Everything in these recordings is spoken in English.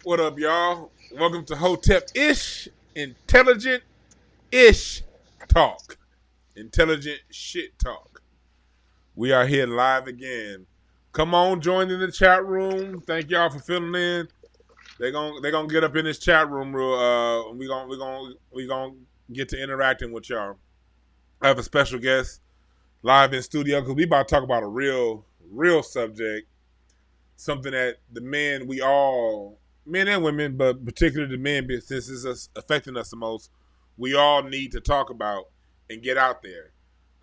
What up, y'all? Welcome to Hotep-ish, intelligent-ish talk. Intelligent shit talk. We are here live again. Come on, join in the chat room. Thank y'all for filling in. They gonna get up in this chat room. We gonna get to interacting with y'all. I have a special guest live in studio because we about to talk about a real subject. Something that the men we all men and women, but particularly the men, since this is affecting us the most, we all need to talk about and get out there.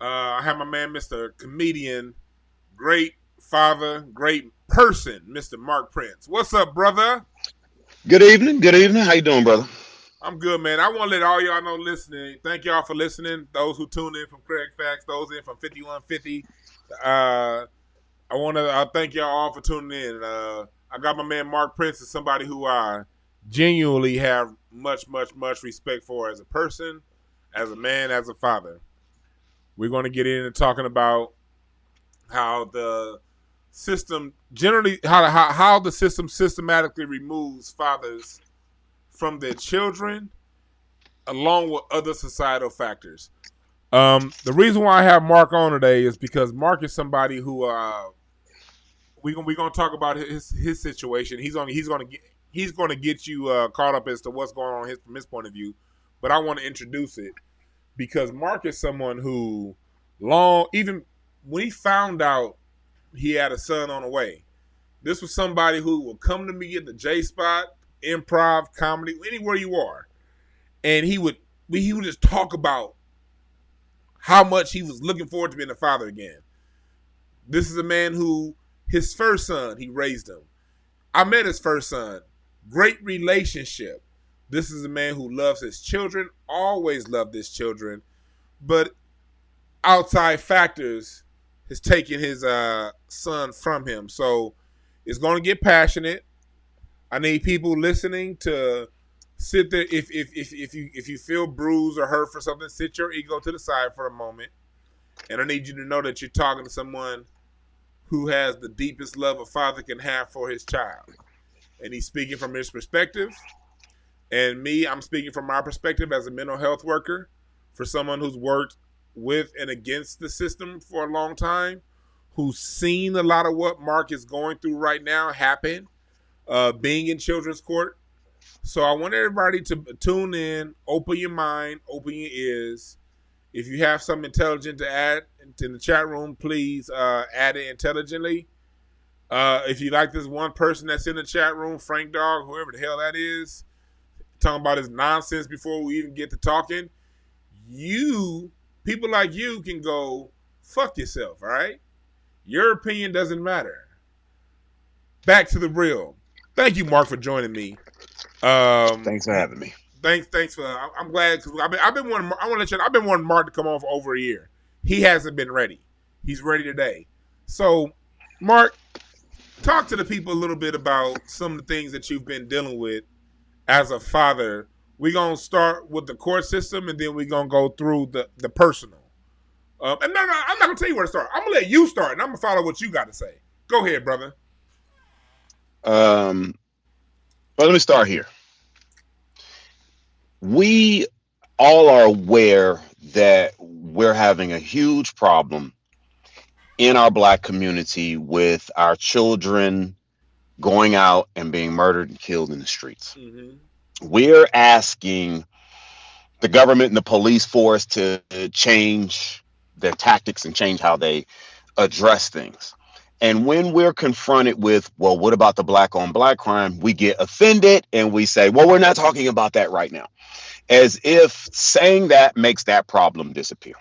I have my man, Mr. Comedian, great father, great person, Mr. Mark Prince. What's up, brother? Good evening. Good evening. How you doing, brother? I'm good, man. I want to let all y'all know listening. Thank y'all for listening. Those who tune in from Craig Facts, those in from 5150. I want to thank y'all all for tuning in. I got my man Mark Prince is somebody who I genuinely have much respect for as a person, as a man, as a father. We're going to get into talking about how the system generally how the system systematically removes fathers from their children, along with other societal factors. The reason why I have Mark on today is because Mark is somebody who we gonna talk about his situation. He's gonna get you caught up as to what's going on from his point of view. But I want to introduce it because Mark is someone who even when he found out he had a son on the way, this was somebody who would come to me at the J Spot, improv, comedy, anywhere you are, and he would just talk about how much he was looking forward to being a father again. This is a man who his first son, he raised him. I met his first son. Great relationship. This is a man who loves his children, always loved his children, but outside factors has taken his son from him. So it's going to get passionate. I need people listening to sit there. If you feel bruised or hurt for something, sit your ego to the side for a moment. And I need you to know that you're talking to someone who has the deepest love a father can have for his child. And he's speaking from his perspective. And me, I'm speaking from my perspective as a mental health worker, for someone who's worked with and against the system for a long time, who's seen a lot of what Mark is going through right now happen, being in children's court. So I want everybody to tune in, open your mind, open your ears. If you have something intelligent to add in the chat room, please add it intelligently. If you like this one person that's in the chat room, Frank Dog, whoever the hell that is, talking about his nonsense before we even get to talking, people like you can go fuck yourself, all right? Your opinion doesn't matter. Back to the real. Thank you, Mark, for joining me. Thanks for having me. Thanks for. I'm glad because I've been wanting. I want to let you know, I've been wanting Mark to come on for over a year. He hasn't been ready. He's ready today. So, Mark, talk to the people a little bit about some of the things that you've been dealing with as a father. We're gonna start with the court system, and then we're gonna go through the personal. And no, I'm not gonna tell you where to start. I'm gonna let you start, and I'm gonna follow what you got to say. Go ahead, brother. Um, let me start here. We all are aware that we're having a huge problem in our black community with our children going out and being murdered and killed in the streets. Mm-hmm. We're asking the government and the police force to change their tactics and change how they address things. And when we're confronted with, well, what about the black on black crime? We get offended and we say, well, we're not talking about that right now, as if saying that makes that problem disappear.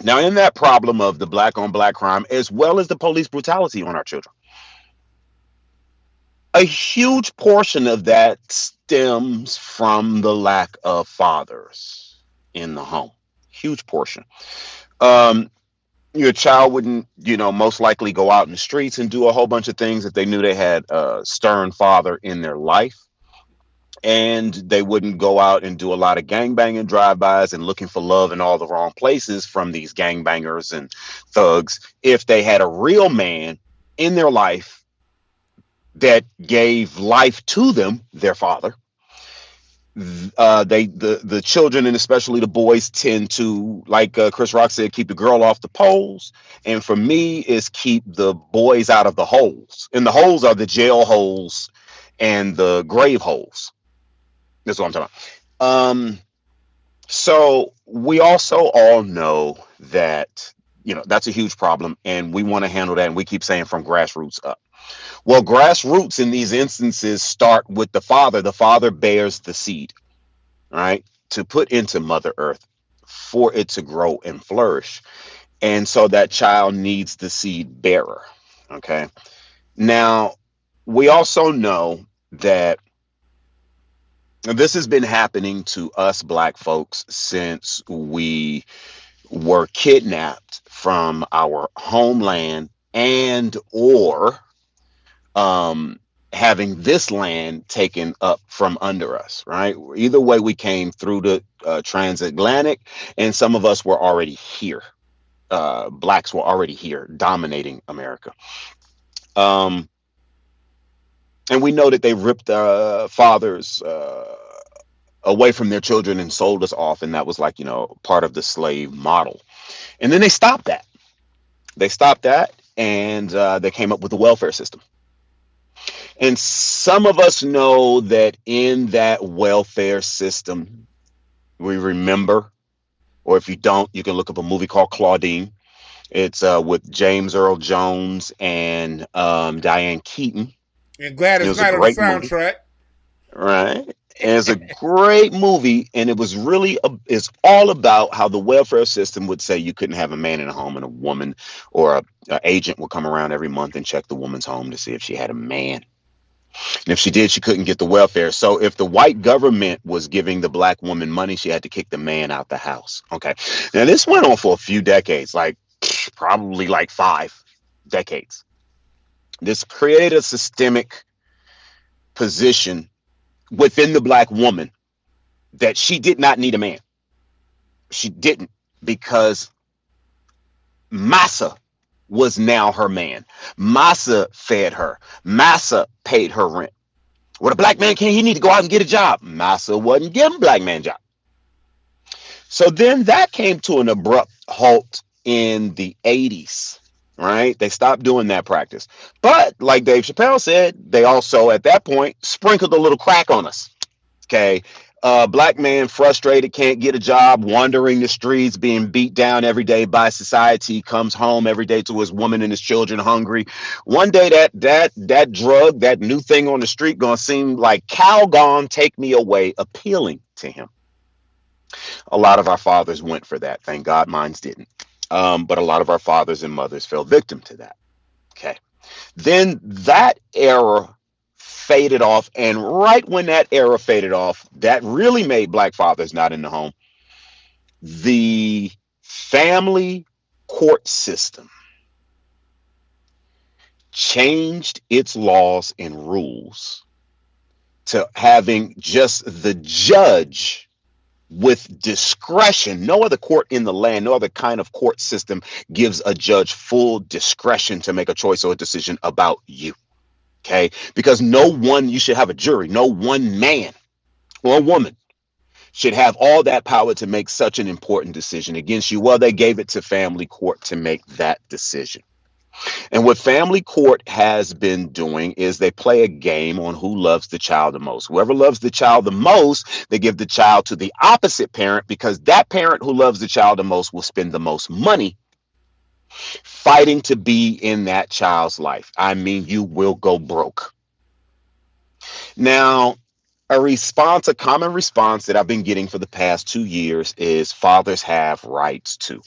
Now, in that problem of the black on black crime, as well as the police brutality on our children, a huge portion of that stems from the lack of fathers in the home. Huge portion. Um, your child wouldn't, most likely go out in the streets and do a whole bunch of things if they knew they had a stern father in their life. And they wouldn't go out and do a lot of gangbanging drive-bys and looking for love in all the wrong places from these gangbangers and thugs if they had a real man in their life that gave life to them, their father, the children and especially the boys tend to, like Chris Rock said, keep the girl off the poles, and for me is keep the boys out of the holes. And the holes are the jail holes and the grave holes. That's what I'm talking about. So we also all know that, that's a huge problem, and we want to handle that, and we keep saying from grassroots up. Well, grassroots in these instances start with the father. The father bears the seed, right, to put into Mother Earth for it to grow and flourish. And so that child needs the seed bearer. Okay. Now, we also know that this has been happening to us black folks since we were kidnapped from our homeland and or um, having this land taken up from under us, right? Either way, we came through the transatlantic, and some of us were already here. Blacks were already here, dominating America. Um, and we know that they ripped fathers away from their children and sold us off, and that was like, part of the slave model. And then they stopped that. They stopped that, and they came up with the welfare system. And some of us know that in that welfare system, we remember, or if you don't, you can look up a movie called Claudine. It's with James Earl Jones and Diane Keaton. And It Gladys was a Knight on the great movie, soundtrack. right? And it's a great movie, and it was really it's all about how the welfare system would say you couldn't have a man in a home and a woman, or a agent would come around every month and check the woman's home to see if she had a man. And if she did, she couldn't get the welfare. So if the white government was giving the black woman money, she had to kick the man out the house. Okay. Now this went on for a few decades, like probably like 5 decades. This created a systemic position within the black woman that she did not need a man. She didn't, because Massa was now her man. Massa fed her. Massa paid her rent. What a black man can, he need to go out and get a job. Massa wasn't giving black man job. So then that came to an abrupt halt in the 80s, right? They stopped doing that practice. But like Dave Chappelle said, they also at that point sprinkled a little crack on us. Okay. Black man frustrated, can't get a job, wandering the streets, being beat down every day by society, comes home every day to his woman and his children hungry. One day that drug, that new thing on the street, gonna seem like Calgon, take me away, appealing to him. A lot of our fathers went for that. Thank God mine's didn't. But a lot of our fathers and mothers fell victim to that. Okay. Then that era faded off. And right when that era faded off, that really made black fathers not in the home. The family court system changed its laws and rules to having just the judge with discretion. No other court in the land, no other kind of court system gives a judge full discretion to make a choice or a decision about you. Okay. Because you should have a jury. No one man or woman should have all that power to make such an important decision against you. Well, they gave it to family court to make that decision. And what family court has been doing is they play a game on who loves the child the most. Whoever loves the child the most, they give the child to the opposite parent, because that parent who loves the child the most will spend the most money fighting to be in that child's life. I mean, you will go broke. Now, a common response that I've been getting for the past 2 years is fathers have rights too.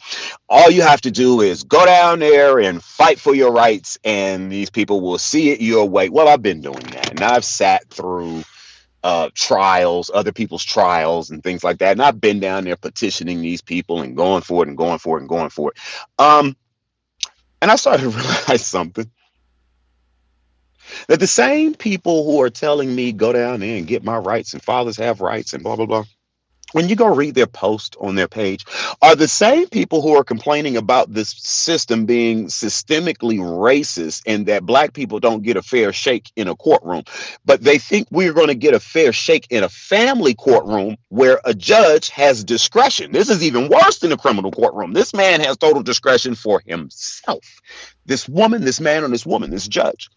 All you have to do is go down there and fight for your rights, and these people will see it your way. Well, I've been doing that, and I've sat through trials, other people's trials and things like that. And I've been down there petitioning these people and going for it and going for it and going for it. And I started to realize something, that the same people who are telling me go down there and get my rights and fathers have rights and blah, blah, blah, when you go read their post on their page, are the same people who are complaining about this system being systemically racist and that black people don't get a fair shake in a courtroom. But they think we're going to get a fair shake in a family courtroom where a judge has discretion. This is even worse than a criminal courtroom. This man has total discretion for himself. This woman, this man, or this woman, this judge.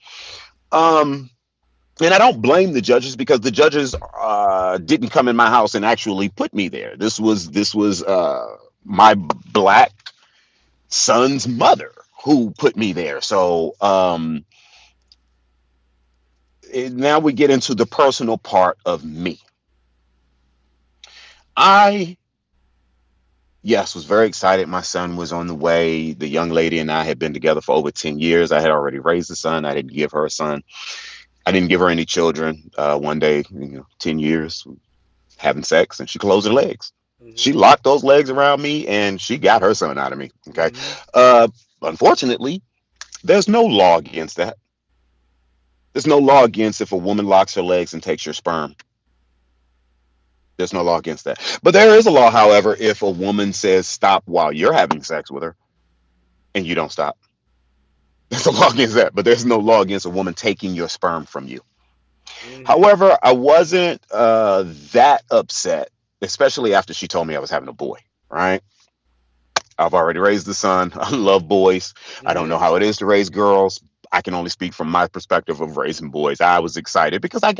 Um, and I don't blame the judges because the judges didn't come in my house and actually put me there. This was my black son's mother who put me there. So now we get into the personal part of me. I yes was very excited. My son was on the way. The young lady and I had been together for over 10 years. I had already raised a son. I didn't give her a son. I didn't give her any children. One day, 10 years having sex, and she closed her legs. She Mm-hmm. locked those legs around me and she got her son out of me. Okay. Mm-hmm. Uh, Unfortunately, there's no law against that. There's no law against if a woman locks her legs and takes your sperm. There's no law against that. But there is a law, however, if a woman says stop while you're having sex with her and you don't stop. There's a law against that. But there's no law against a woman taking your sperm from you. Mm-hmm. However, I wasn't that upset, especially after she told me I was having a boy. Right. I've already raised a son. I love boys. I don't know Mm-hmm. how it is to raise girls. I can only speak from my perspective of raising boys. I was excited because I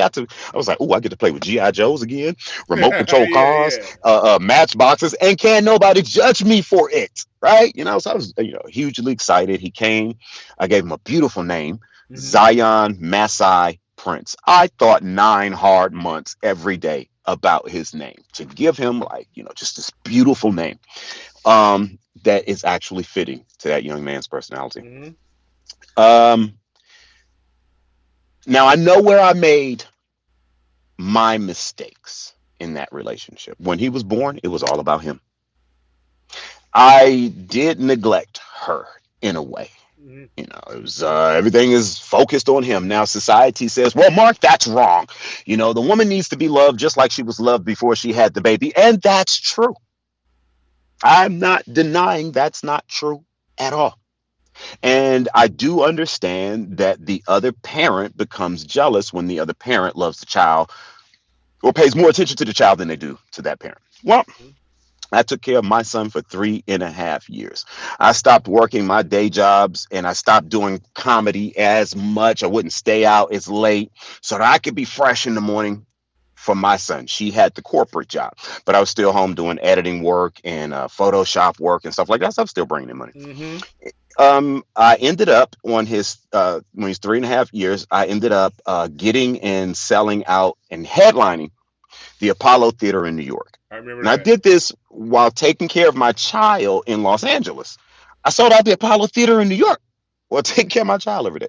was like, oh, I get to play with G.I. Joes again, remote control Yeah, cars, yeah. matchboxes, and can nobody judge me for it. Right. So I was, hugely excited. He came. I gave him a beautiful name, Mm-hmm. Zion Masai Prince. I thought 9 hard months every day about his name to give him, like, just this beautiful name that is actually fitting to that young man's personality. Mm-hmm. Um, Now I know where I made my mistakes in that relationship. When he was born, it was all about him. I did neglect her in a way. Mm-hmm. It was everything is focused on him. Now society says, "Well, Mark, that's wrong. The woman needs to be loved just like she was loved before she had the baby," and that's true. I'm not denying that's not true at all. And I do understand that the other parent becomes jealous when the other parent loves the child or pays more attention to the child than they do to that parent. Well, I took care of my son for 3.5 years. I stopped working my day jobs and I stopped doing comedy as much. I wouldn't stay out as late so that I could be fresh in the morning for my son. She had the corporate job, but I was still home doing editing work and Photoshop work and stuff like that. So I'm still bringing in money. Mm-hmm. I ended up on his when he's 3.5 years. I ended up getting and selling out and headlining the Apollo Theater in New York. I remember And I that. did this while taking care of my child in Los Angeles. I sold out the Apollo Theater in New York while taking care of my child every day.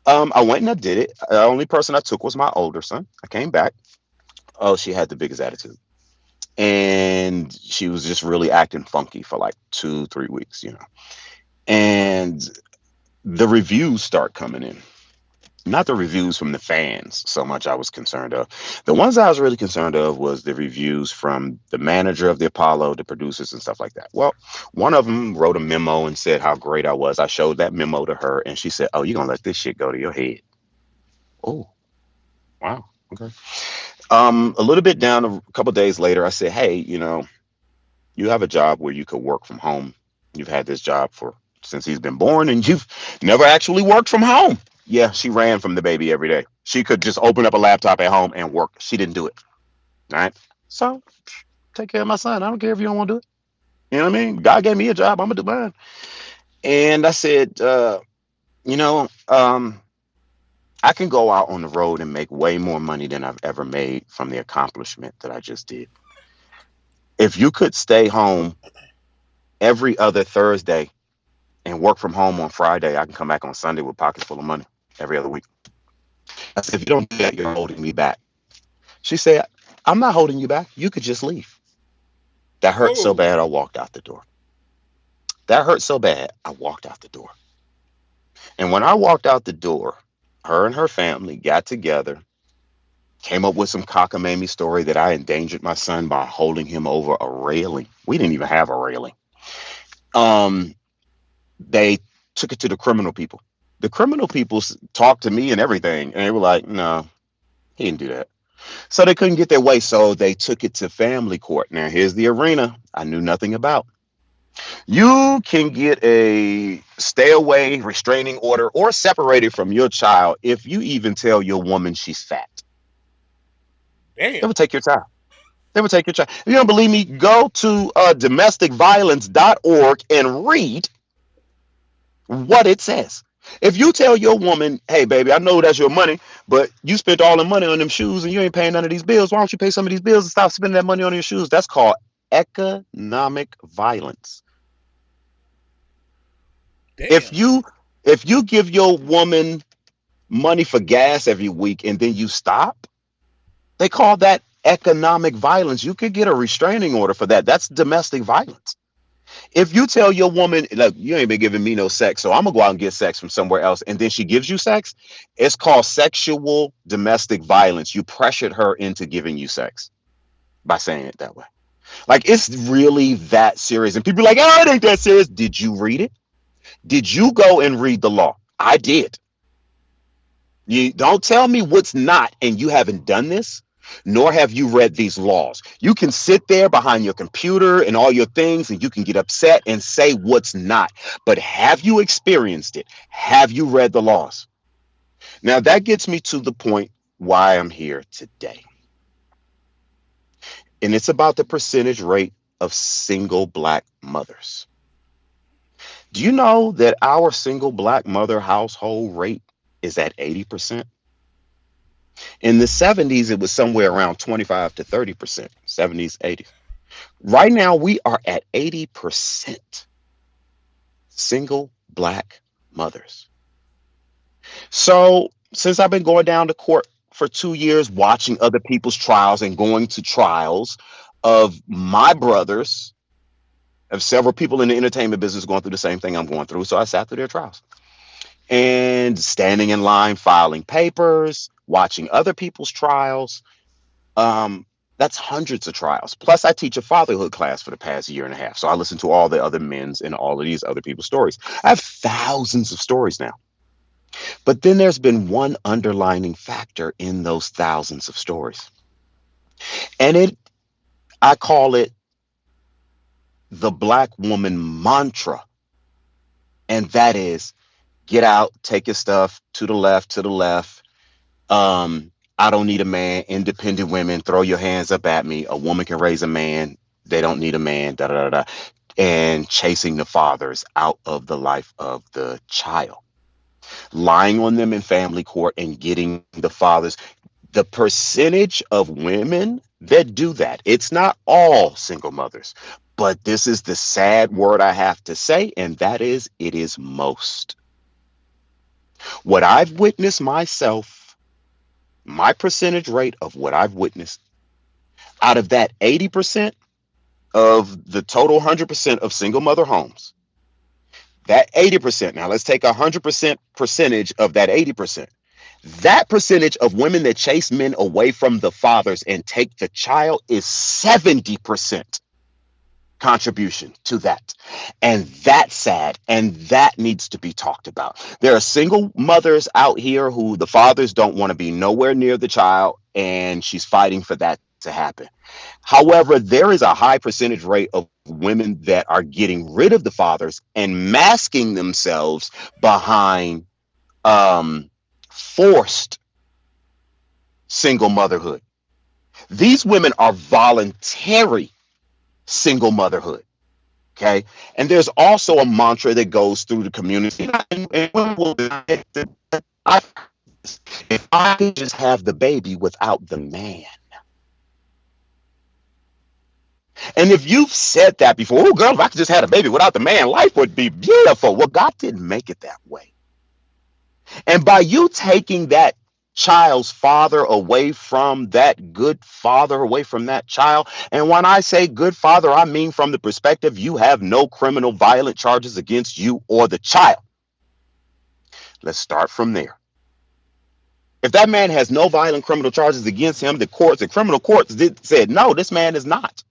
I went and I did it. The only person I took was my older son. I came back. Oh, she had the biggest attitude. And she was just really acting funky for like 2, 3 weeks. And the reviews start coming in. Not the reviews from the fans so much I was concerned of. The ones I was really concerned of was the reviews from the manager of the Apollo, the producers, and stuff like that. Well, one of them wrote a memo and said how great I was. I showed that memo to her, and she said, "Oh, you're gonna let this shit go to your head." Oh, wow. Okay. A little bit down, a couple days later, I said, "Hey, you have a job where you could work from home. You've had this job for since he's been born, and you've never actually worked from home." Yeah, she ran from the baby every day. She could just open up a laptop at home and work. She didn't do it. All right. So take care of my son. I don't care if you don't want to do it. You know what I mean? God gave me a job. I'm gonna do mine. And I said, you know, um, I can go out on the road and make way more money than I've ever made from the accomplishment that I just did. If you could stay home every other Thursday and work from home on Friday, I can come back on Sunday with pockets full of money every other week. I said, if you don't do that, you're holding me back. She said, I'm not holding you back. You could just leave. That hurt so Oh. bad, I walked out the door. That hurt so bad, I walked out the door. And when I walked out the door, her and her family got together Came up with some cockamamie story that I endangered my son by holding him over a railing. We didn't even have a railing. Um, they took it to the criminal people. The criminal people talked to me and everything, and they were like, "No, he didn't do that." So they couldn't get their way, so they took it to family court. Now here's the arena I knew nothing about. You can get a stay away restraining order or separated from your child if you even tell your woman she's fat. They Damn. would take your child. They would take your child. If you don't believe me, go to domesticviolence.org and read what it says. If you tell your woman, hey, baby, I know that's your money, but you spent all the money on them shoes and you ain't paying none of these bills. Why don't you pay some of these bills and stop spending that money on your shoes? That's called economic violence. If Damn. you if you give your woman money for gas every week and then you stop, they call that economic violence. You could get a restraining order for that. That's domestic violence. If you tell your woman, look, you ain't been giving me no sex, so I'm gonna go out and get sex from somewhere else, and then she gives you sex, it's called sexual domestic violence. You pressured her into giving you sex by saying it that way. Like it's really that serious. And people are like, oh, it ain't that serious. Did you read it? Did you go and read the law? I did. You don't tell me what's not, and you haven't done this, nor have you read these laws. You can sit there behind your computer and all your things, and you can get upset and say what's not. But have you experienced it? Have you read the laws? Now, that gets me to the point why I'm here today. And it's about the percentage rate of single black mothers. Do you know that our single black mother household rate is at 80%? In the 70s, it was somewhere around 25 to 30%, 70s, 80s. Right now, we are at 80% single black mothers. So, since I've been going down to court for 2 years, watching other people's trials and going to trials of my brothers, of several people in the entertainment business going through the same thing I'm going through. So, I sat through their trials and standing in line, filing papers, watching other people's trials. Um, that's hundreds of trials. Plus, I teach a fatherhood class for the past year and a half. So I listen to all the other men's and all of these other people's stories. I have thousands of stories now. But then there's been one underlining factor in those thousands of stories. And I call it the black woman mantra. And that is get out, take your stuff to the left, to the left. I don't need a man. Independent women, throw your hands up at me. A woman can raise a man. They don't need a man. Da da da da. And chasing the fathers out of the life of the child, lying on them in family court and getting the fathers. The percentage of women that do that, it's not all single mothers, but this is the sad word I have to say, and that is it is most. What I've witnessed myself, my percentage rate of what I've witnessed out of that 80% of the total 100% of single mother homes, that 80%, now let's take 100% percentage of that 80%. That percentage of women that chase men away from the fathers and take the child is 70% contribution to that. And that's sad. And that needs to be talked about. There are single mothers out here who the fathers don't want to be nowhere near the child, and she's fighting for that to happen. However, there is a high percentage rate of women that are getting rid of the fathers and masking themselves behind forced single motherhood. These women are voluntary single motherhood. Okay. And there's also a mantra that goes through the community. If I could just have the baby without the man. And if you've said that before, oh, girl, if I could just have a baby without the man, life would be beautiful. Well, God didn't make it that way. And by you taking that child's father away from that good father, away from that child. And when I say good father, I mean from the perspective you have no criminal violent charges against you or the child. Let's start from there. If that man has no violent criminal charges against him, the criminal courts said, no, this man is not,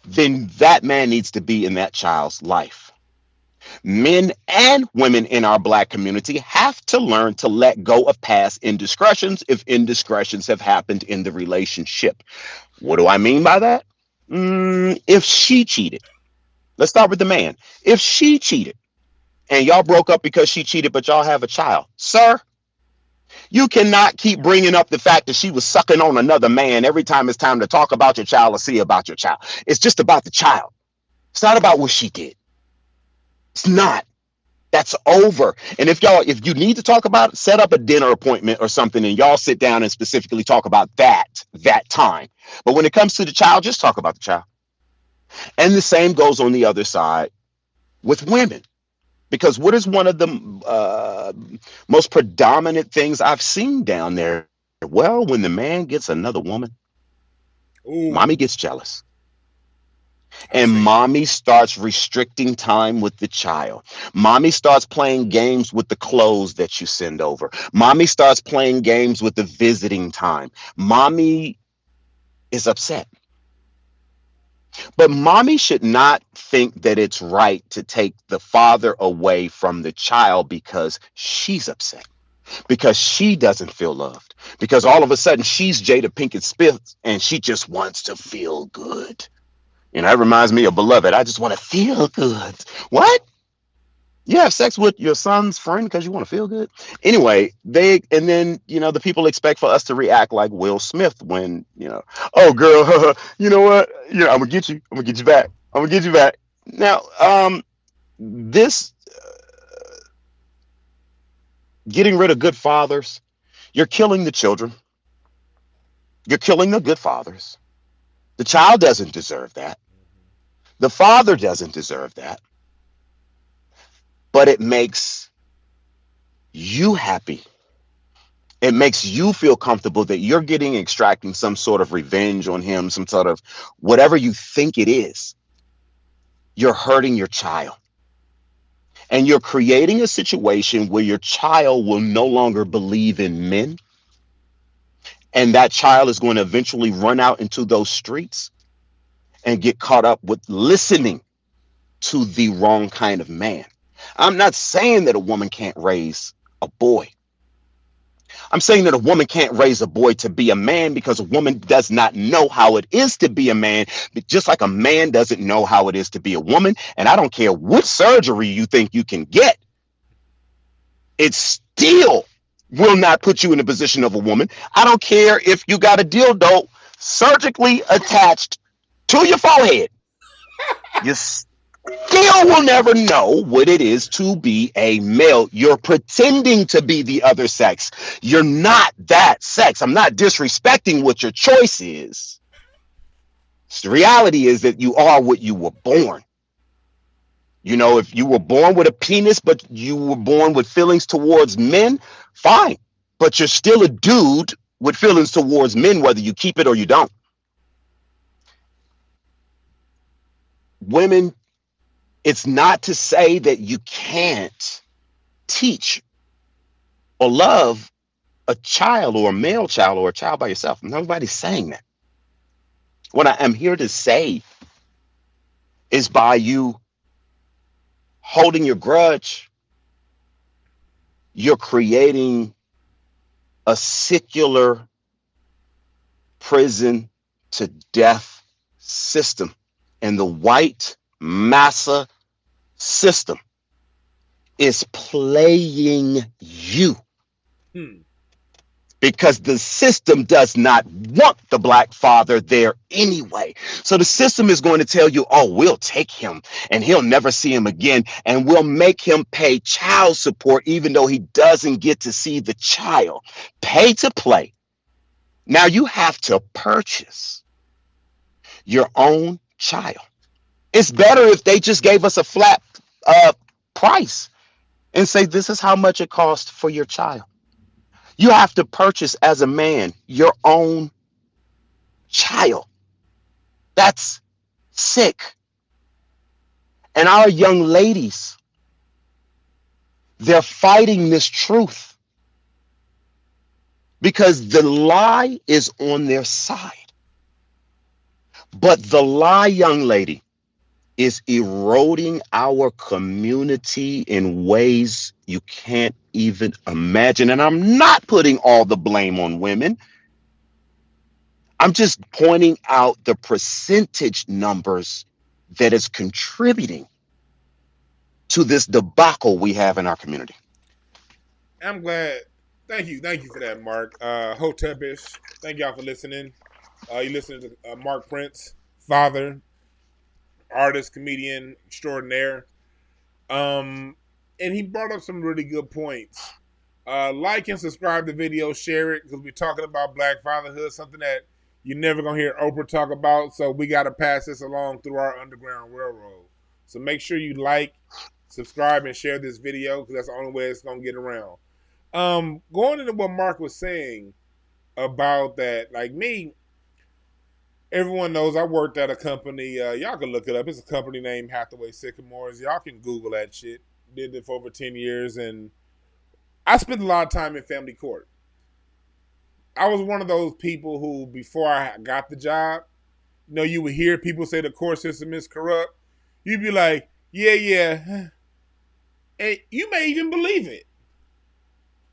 then that man needs to be in that child's life. Men and women in our black community have to learn to let go of past indiscretions if indiscretions have happened in the relationship. What do I mean by that? If she cheated, let's start with the man. If she cheated and y'all broke up because she cheated, but y'all have a child, sir, you cannot keep bringing up the fact that she was sucking on another man every time it's time to talk about your child or see about your child. It's just about the child. It's not about what she did. It's not. That's over. And if you need to talk about it, set up a dinner appointment or something and y'all sit down and specifically talk about that time. But when it comes to the child, just talk about the child. And the same goes on the other side with women. Because what is one of the most predominant things I've seen down there? Well, when the man gets another woman, mommy Ooh, gets jealous. I've And seen it. mommy starts restricting time with the child. Mommy starts playing games with the clothes that you send over. Mommy starts playing games with the visiting time. Mommy is upset. But mommy should not think that it's right to take the father away from the child because she's upset, because she doesn't feel loved, because all of a sudden she's Jada Pinkett Smith and she just wants to feel good. And that reminds me of Beloved. I just want to feel good. What? You have sex with your son's friend because you want to feel good? Anyway, and then, the people expect for us to react like Will Smith when, oh, girl, you know what? I'm going to get you. I'm going to get you back. I'm going to get you back. Now, this getting rid of good fathers, you're killing the children. You're killing the good fathers. The child doesn't deserve that. The father doesn't deserve that. But it makes you happy. It makes you feel comfortable that you're extracting some sort of revenge on him, some sort of whatever you think it is. You're hurting your child. And you're creating a situation where your child will no longer believe in men. And that child is going to eventually run out into those streets and get caught up with listening to the wrong kind of man. I'm not saying that a woman can't raise a boy. I'm saying that a woman can't raise a boy to be a man because a woman does not know how it is to be a man, just like a man doesn't know how it is to be a woman. And I don't care what surgery you think you can get, it still will not put you in the position of a woman. I don't care if you got a dildo surgically attached to your forehead. You still will never know what it is to be a male. You're pretending to be the other sex. You're not that sex. I'm not disrespecting what your choice is. The reality is that you are what you were born. If you were born with a penis, but you were born with feelings towards men, fine. But you're still a dude with feelings towards men, whether you keep it or you don't. Women, it's not to say that you can't teach or love a child or a male child or a child by yourself. Nobody's saying that. What I am here to say is by you holding your grudge, you're creating a secular prison to death system. And the white massa system is playing you. Because the system does not want the black father there anyway. So the system is going to tell you, oh, we'll take him and he'll never see him again. And we'll make him pay child support, even though he doesn't get to see the child. Pay to play. Now you have to purchase your own child. It's better if they just gave us a flat price and say, this is how much it costs for your child. You have to purchase as a man your own child. That's sick. And our young ladies, they're fighting this truth. because the lie is on their side. But the lie, young lady, is eroding our community in ways you can't even imagine. And I'm not putting all the blame on women. I'm just pointing out the percentage numbers that is contributing to this debacle we have in our community. I'm glad. Thank you for that, Mark. Hotepish, thank y'all for listening. You listening to Mark Prince, father, artist, comedian extraordinaire. Um, and he brought up some really good points. Like and subscribe to the video, share it because we're talking about Black fatherhood, something that you're never gonna hear Oprah talk about. So we got to pass this along through our underground railroad. So make sure you like, subscribe, and share this video because that's the only way it's gonna get around. Going into what Mark was saying about that, like me, everyone knows I worked at a company. Y'all can look it up. It's a company named Hathaway Sycamores. Y'all can Google that shit. Did it for over 10 years, and I spent a lot of time in family court. I was one of those people who, before I got the job, you would hear people say the court system is corrupt. You'd be like, yeah, yeah. And you may even believe it.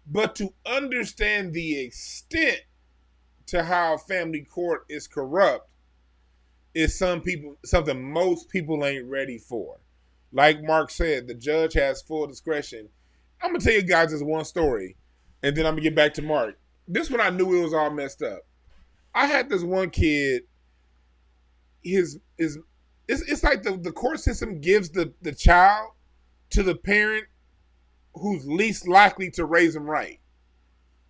But to understand the extent to how family court is corrupt is something most people ain't ready for. Like Mark said, the judge has full discretion. I'm gonna tell you guys this one story, and then I'm gonna get back to Mark. This one I knew it was all messed up. I had this one kid. It's like the court system gives the child to the parent who's least likely to raise them right,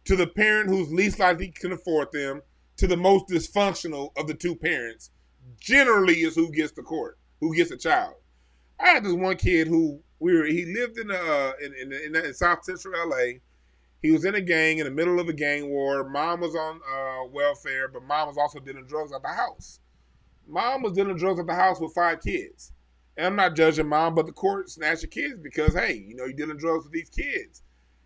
to the parent who's least likely can afford them, to the most dysfunctional of the two parents. Generally, is who gets who gets the child. I had this one kid who he lived in South Central LA. He was in a gang in the middle of a gang war. Mom was on welfare, but mom was also dealing drugs at the house. Mom was dealing drugs at the house with 5 kids. And I'm not judging mom, but the court snatched the kids because, hey, you're dealing drugs with these kids.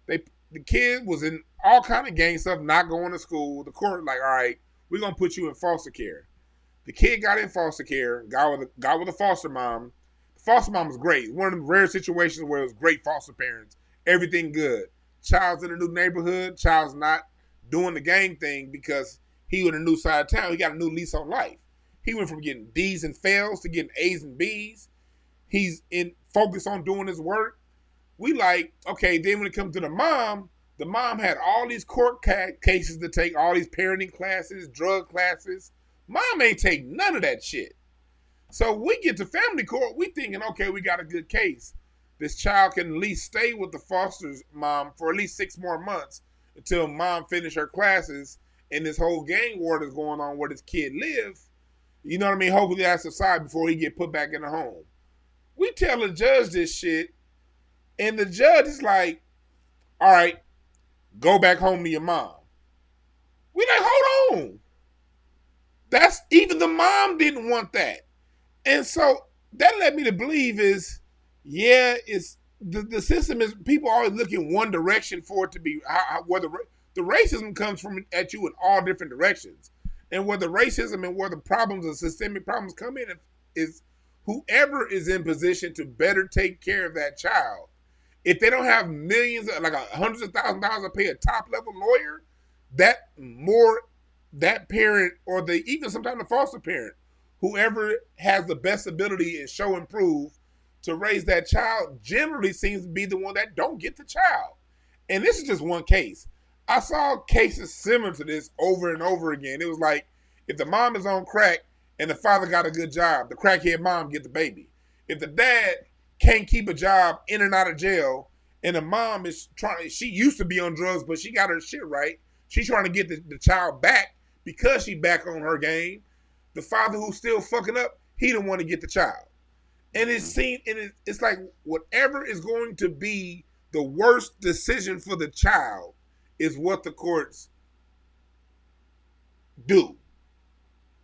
The kid was in all kind of gang stuff, not going to school. The court like, all right, we're gonna put you in foster care. The kid got in foster care, got with a foster mom. The foster mom was great. One of the rare situations where it was great foster parents. Everything good. Child's in a new neighborhood. Child's not doing the gang thing because he was in a new side of town. He got a new lease on life. He went from getting D's and fails to getting A's and B's. He's in focus on doing his work. We like, okay, then when it comes to the mom had all these court cases to take, all these parenting classes, drug classes. Mom ain't take none of that shit. So we get to family court, we thinking, okay, we got a good case. This child can at least stay with the foster's mom for at least 6 more months until mom finish her classes and this whole gang war that's going on where this kid lives. You know what I mean? Hopefully that's subside before he get put back in the home. We tell the judge this shit, and the judge is like, all right, go back home to your mom. We like, hold on. That's even the mom didn't want that. And so that led me to believe is, yeah, it's the system is people always look in one direction for it to be where the racism comes from at you in all different directions. And where the racism and where the problems, the systemic problems come in is whoever is in position to better take care of that child. If they don't have millions, like hundreds of $1,000s to pay a top level lawyer, that parent or even sometimes the foster parent, whoever has the best ability and show and prove to raise that child generally seems to be the one that don't get the child. And this is just one case. I saw cases similar to this over and over again. It was like if the mom is on crack and the father got a good job, the crackhead mom get the baby. If the dad can't keep a job in and out of jail, and the mom is she used to be on drugs, but she got her shit right. She's trying to get the child back because she back on her game. The father who's still fucking up, he don't want to get the child. And it's like whatever is going to be the worst decision for the child is what the courts do.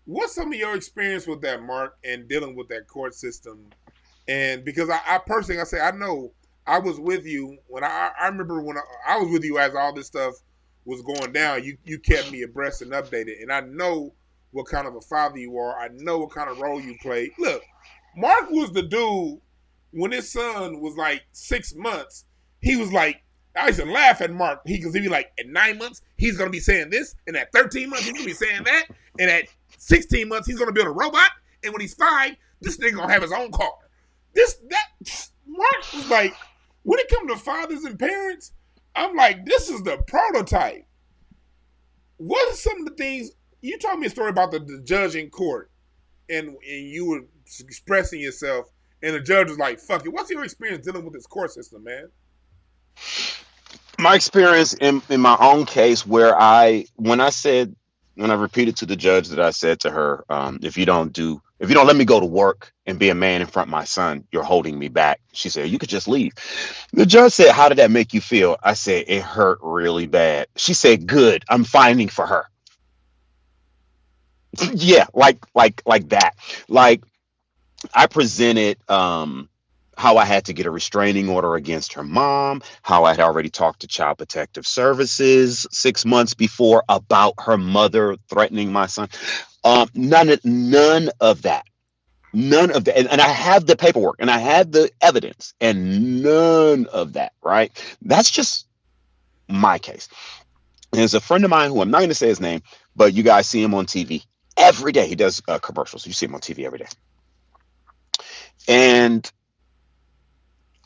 What's some of your experience with that, Mark, and dealing with that court system? And because I personally, I know I was with you when I remember when I was with you as all this stuff was going down, you kept me abreast and updated. And I know what kind of a father you are. I know what kind of role you play. Look, Mark was the dude when his son was like 6 months. He was like, I used to laugh at Mark because he'd be like, at 9 months, he's going to be saying this. And at 13 months, he's going to be saying that. And at 16 months, he's going to build a robot. And when he's 5, this nigga going to have his own car. Mark was like, when it comes to fathers and parents, I'm like, this is the prototype. What are some of the things, you told me a story about the judge in court and you were expressing yourself and the judge was like, fuck it. What's your experience dealing with this court system, man? My experience in my own case, where when I repeated to the judge that I said to her, if you don't let me go to work and be a man in front of my son, you're holding me back. She said, you could just leave. The judge said, how did that make you feel? I said, it hurt really bad. She said, good, I'm fighting for her. Yeah, like that. Like, I presented how I had to get a restraining order against her mom, how I had already talked to Child Protective Services 6 months before about her mother threatening my son. None of that. None of that. And I have the paperwork and I have the evidence and none of that, right? That's just my case. There's a friend of mine who I'm not going to say his name, but you guys see him on TV every day. He does commercials. You see him on TV every day. And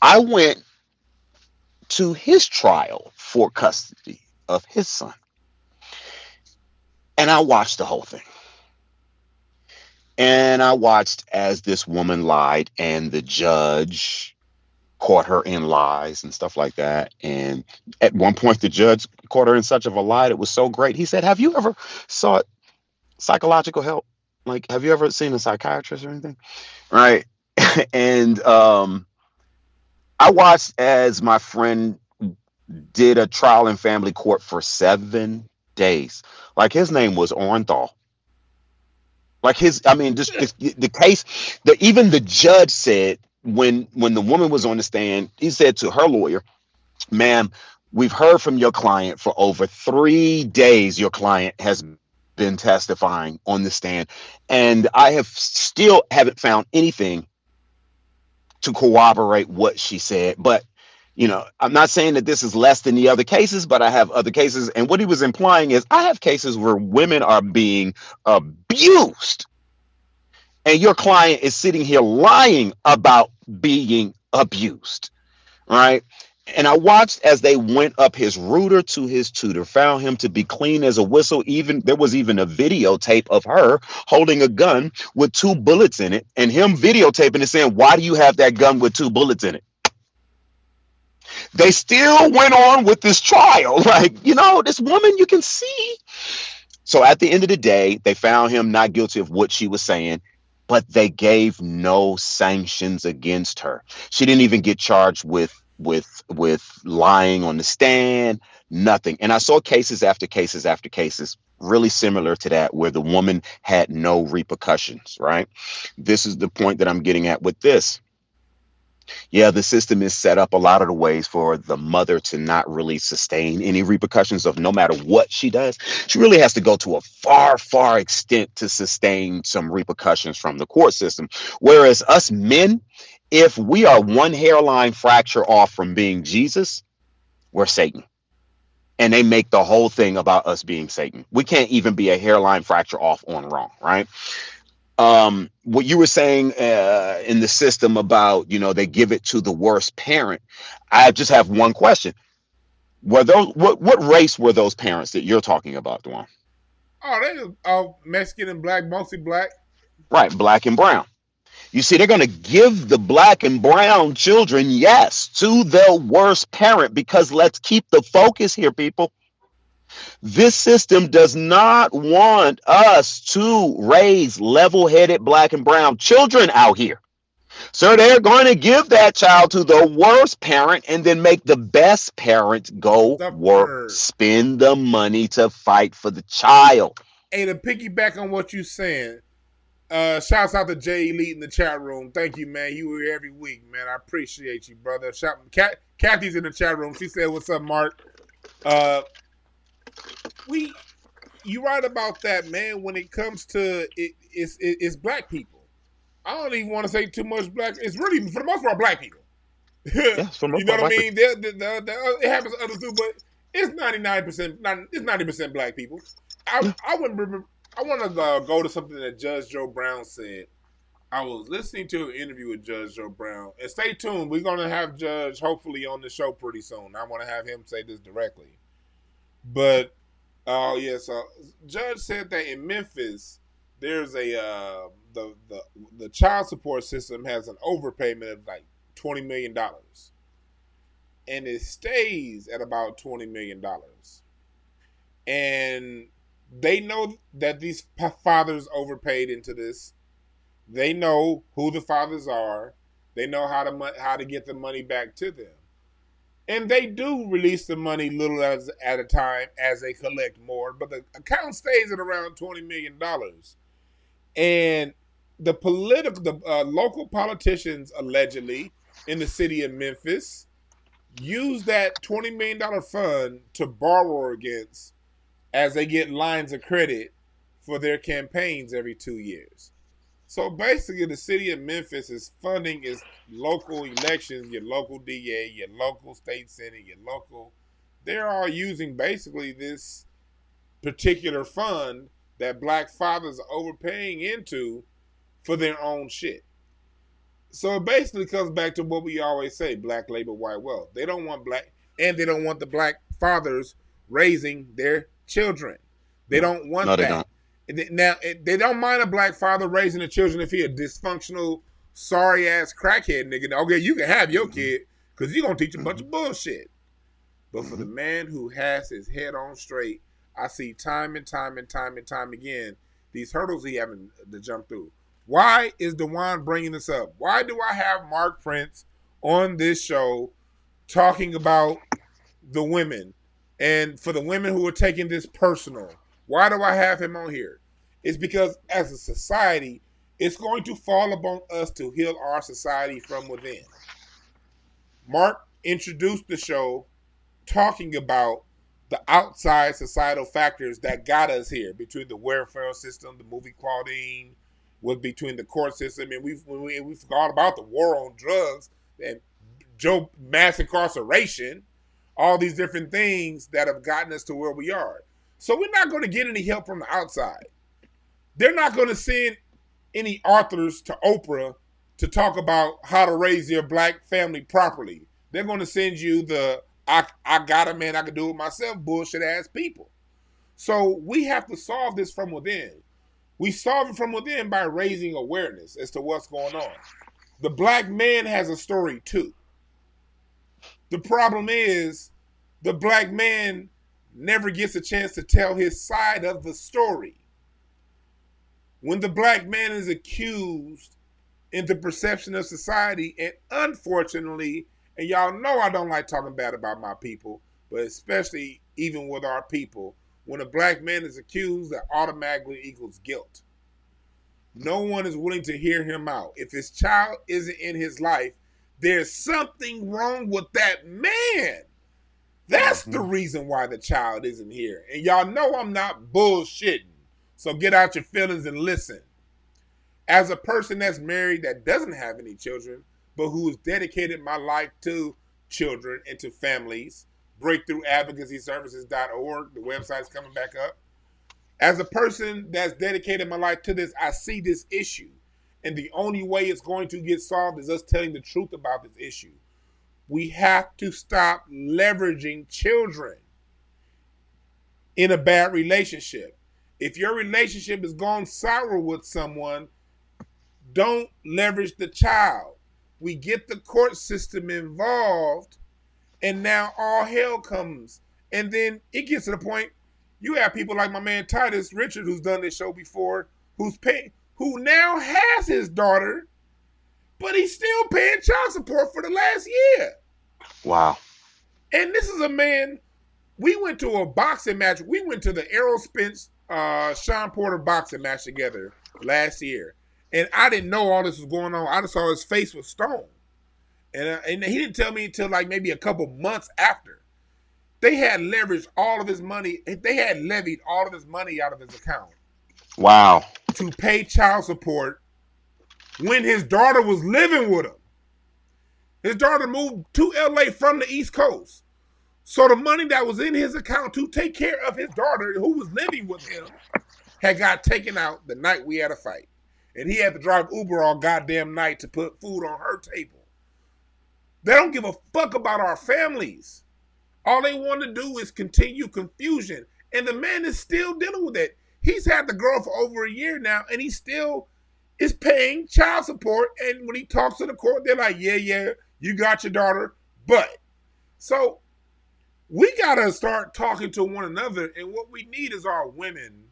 I went to his trial for custody of his son. And I watched the whole thing. And I watched as this woman lied and the judge caught her in lies and stuff like that. And at one point, the judge caught her in such of a lie. It was so great. He said, have you ever sought psychological help? Like, have you ever seen a psychiatrist or anything? Right. And I watched as my friend did a trial in family court for 7 days. Like, his name was Orenthal. Like just the case that even the judge said when the woman was on the stand, he said to her lawyer, ma'am, we've heard from your client for over 3 days. Your client has been testifying on the stand. And I haven't found anything to corroborate what she said. But, I'm not saying that this is less than the other cases, but I have other cases. And what he was implying is I have cases where women are being abused. And your client is sitting here lying about being abused. Right. And I watched as they went up his router to his tutor, found him to be clean as a whistle. There was even a videotape of her holding a gun with 2 bullets in it and him videotaping and saying, why do you have that gun with 2 bullets in it? They still went on with this trial. Like, this woman you can see. So at the end of the day, they found him not guilty of what she was saying, but they gave no sanctions against her. She didn't even get charged with lying on the stand, nothing. And I saw cases after cases after cases really similar to that where the woman had no repercussions, right? This is the point that I'm getting at with this. Yeah, the system is set up a lot of the ways for the mother to not really sustain any repercussions of no matter what she does. She really has to go to a far, far extent to sustain some repercussions from the court system. Whereas us men, if we are one hairline fracture off from being Jesus, we're Satan. And they make the whole thing about us being Satan. We can't even be a hairline fracture off on wrong, right? What you were saying in the system about, they give it to the worst parent. I just have one question. What race were those parents that you're talking about, Dwan? Oh, they are Mexican and black, mostly black. Right, black and brown. You see, they're going to give the black and brown children, yes, to their worst parent, because let's keep the focus here, people. This system does not want us to raise level-headed black and brown children out here. So they're going to give that child to the worst parent and then make the best parent go work, spend the money to fight for the child. Hey, to piggyback on what you're saying, shouts out to Jay Elite in the chat room. Thank you, man. You were here every week, man. I appreciate you, brother. Kathy's in the chat room. She said, "What's up, Mark?" we you right about that, man. When it comes to it's black people. I don't even want to say too much black. It's really for the most part black people. Yeah, for the You most know part, what I black mean? people. It happens to others too, but it's 99%. It's 90% black people. Yeah. I would remember. I want to go to something that Judge Joe Brown said. I was listening to an interview with Judge Joe Brown, and stay tuned. We're gonna have Judge hopefully on the show pretty soon. I want to have him say this directly. But oh yeah, so Judge said that in Memphis, there's a the child support system has an overpayment of like $20 million, and it stays at about $20 million, and they know that these fathers overpaid into this. They know who the fathers are. They know how to get the money back to them. And they do release the money little at a time as they collect more, but the account stays at around $20 million. And the local politicians allegedly in the city of Memphis use that $20 million fund to borrow against as they get lines of credit for their campaigns every 2 years. So basically, the city of Memphis is funding its local elections, your local DA, your local state senate, your local. They're all using basically this particular fund that black fathers are overpaying into for their own shit. So it basically comes back to what we always say: black labor, white wealth. They don't want black, and they don't want the black fathers raising their children. They No, don't no, want they that. don't. Now they don't mind a black father raising the children if he a dysfunctional, sorry ass crackhead nigga. Okay, you can have your Hmm. kid because you're gonna teach a bunch Hmm. of bullshit. But for the Hmm. man who has his head on straight, I see time and time and time and time again these hurdles he having to jump through. Why is Dewan bringing this up? Why do I have Mark Prince on this show talking about the women and for the women who are taking this personal? Why do I have him on here? It's because as a society, it's going to fall upon us to heal our society from within. Mark introduced the show talking about the outside societal factors that got us here between the welfare system, the movie Claudine, with between the court system, and we forgot about the war on drugs and Joe mass incarceration, all these different things that have gotten us to where we are. So we're not going to get any help from the outside. They're not going to send any authors to Oprah to talk about how to raise your black family properly. They're going to send you the I got a man, I can do it myself bullshit ass people. So we have to solve this from within. We solve it from within by raising awareness as to what's going on. The black man has a story too. The problem is the black man never gets a chance to tell his side of the story. When the black man is accused in the perception of society, and unfortunately, and y'all know I don't like talking bad about my people, but especially even with our people, when a black man is accused, that automatically equals guilt. No one is willing to hear him out. If his child isn't in his life, there's something wrong with that man. That's the Hmm. reason why the child isn't here. And y'all know I'm not bullshitting. So get out your feelings and listen. As a person that's married that doesn't have any children, but who has dedicated my life to children and to families, breakthroughadvocacyservices.org, the website's coming back up. As a person that's dedicated my life to this, I see this issue. And the only way it's going to get solved is us telling the truth about this issue. We have to stop leveraging children in a bad relationship. If your relationship has gone sour with someone, don't leverage the child. We get the court system involved, and now all hell comes. And then it gets to the point you have people like my man Titus Richard, who's done this show before, who now has his daughter, but he's still paying child support for the last year. Wow. And this is a man. We went to a boxing match. We went to the Errol Spence, Sean Porter boxing match together last year, and I didn't know all this was going on. I just saw his face was stone, and he didn't tell me until like maybe a couple months after. They had leveraged all of his money. They had levied all of his money out of his account Wow. to pay child support when his daughter was living with him. His daughter moved to LA from the East Coast. So the money that was in his account to take care of his daughter who was living with him had got taken out the night we had a fight. And he had to drive Uber all goddamn night to put food on her table. They don't give a fuck about our families. All they want to do is continue confusion. And the man is still dealing with it. He's had the girl for over a year now, and he still is paying child support. And when he talks to the court, they're like, yeah, you got your daughter. But, so we got to start talking to one another. And what we need is our women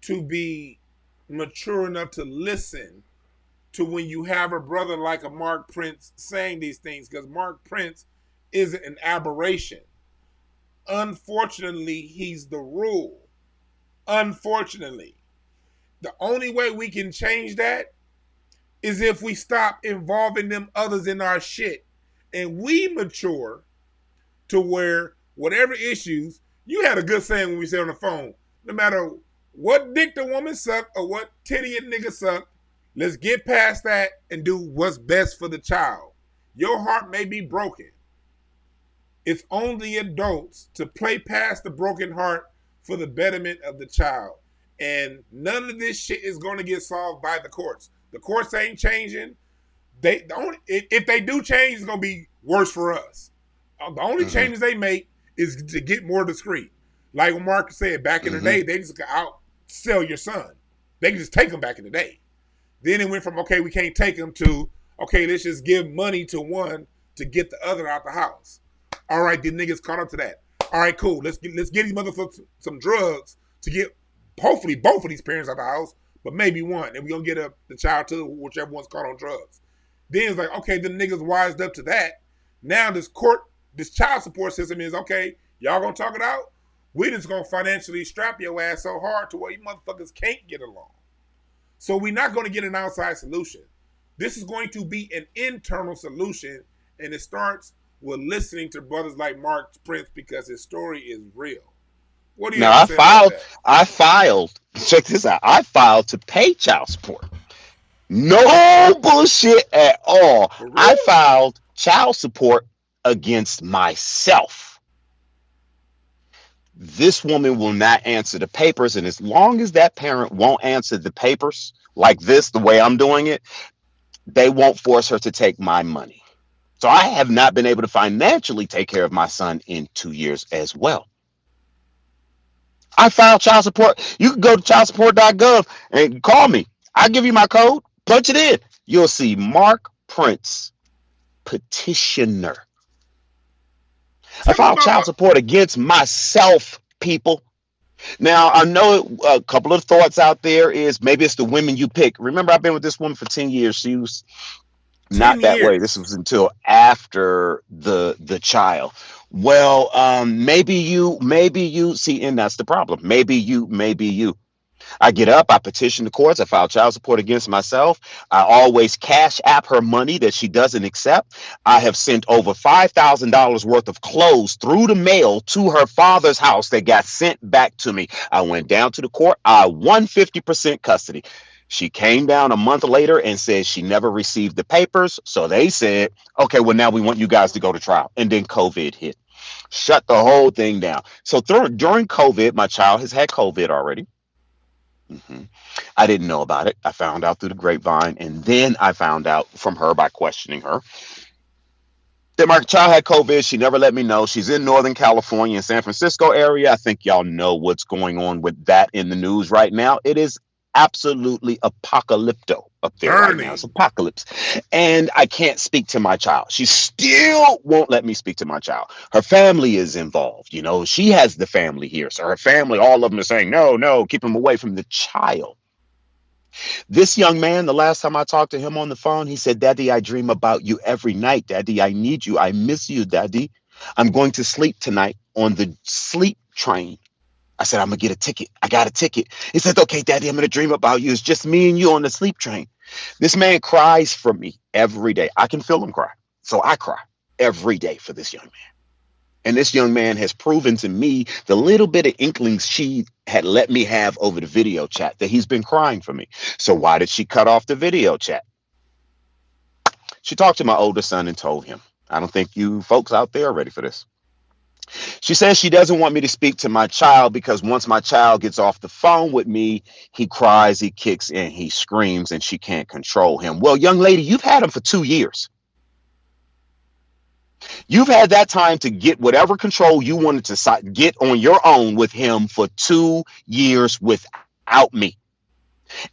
to be mature enough to listen to when you have a brother like a Mark Prince saying these things, because Mark Prince isn't an aberration. Unfortunately, he's the rule. Unfortunately. The only way we can change that is if we stop involving them others in our shit and we mature to where whatever issues, you had a good saying when we said on the phone, no matter what dick the woman sucked or what titty a nigga sucked, let's get past that and do what's best for the child. Your heart may be broken. It's on the adults to play past the broken heart for the betterment of the child. And none of this shit is going to get solved by the courts. The courts ain't changing. If they do change, it's going to be worse for us. The only changes they make is to get more discreet. Like what Mark said, back in the day, they just could outsell your son. They could just take him back in the day. Then it went from, okay, we can't take him to, okay, let's just give money to one to get the other out the house. All right, the niggas caught up to that. All right, cool. Let's get these motherfuckers some drugs to get hopefully both of these parents out the house, but maybe one, and we're gonna get the child to whichever one's caught on drugs. Then it's like, okay, the niggas wised up to that. Now this child support system is, okay, y'all gonna talk it out? We just gonna financially strap your ass so hard to where you motherfuckers can't get along. So we're not gonna get an outside solution. This is going to be an internal solution, and it starts with listening to brothers like Mark Prince because his story is real. What do you Now have to say about that? I filed, check this out. I filed to pay child support. No bullshit at all. For real? I filed child support against myself. This woman will not answer the papers. And as long as that parent won't answer the papers like this, the way I'm doing it, they won't force her to take my money. So I have not been able to financially take care of my son in 2 years as well. I filed child support. You can go to childsupport.gov and call me. I'll give you my code. Punch it in. You'll see Mark Prince, petitioner. I filed child support against myself, people. Now, I know a couple of thoughts out there is maybe it's the women you pick. Remember, I've been with this woman for 10 years. She was 10 not that way. This years. was until after the child. Well, maybe you see, and that's the problem. Maybe you. I get up, I petition the courts, I file child support against myself. I always cash app her money that she doesn't accept. I have sent over $5,000 worth of clothes through the mail to her father's house that got sent back to me. I went down to the court. I won 50% custody. She came down a month later and said she never received the papers. So they said, okay, well, now we want you guys to go to trial. And then COVID hit. Shut the whole thing down. So during COVID, my child has had COVID already. I didn't know about it. I found out through the grapevine. And then I found out from her by questioning her that my child had COVID. She never let me know. She's in Northern California, in San Francisco area. I think y'all know what's going on with that in the news right now. It is absolutely apocalypto up there right now. It's apocalypse. And I can't speak to my child. She still won't let me speak to my child. Her family is involved. You know, she has the family here. So her family, all of them are saying, no, keep him away from the child. This young man, the last time I talked to him on the phone, he said, Daddy, I dream about you every night. Daddy, I need you. I miss you, Daddy. I'm going to sleep tonight on the sleep train. I said, I'm going to get a ticket. I got a ticket. He said, okay, Daddy, I'm going to dream about you. It's just me and you on the sleep train. This man cries for me every day. I can feel him cry. So I cry every day for this young man. And this young man has proven to me the little bit of inklings she had let me have over the video chat that he's been crying for me. So why did she cut off the video chat? She talked to my older son and told him, I don't think you folks out there are ready for this. She says she doesn't want me to speak to my child because once my child gets off the phone with me, he cries, he kicks, and he screams, and she can't control him. Well, young lady, you've had him for 2 years. You've had that time to get whatever control you wanted to get on your own with him for 2 years without me.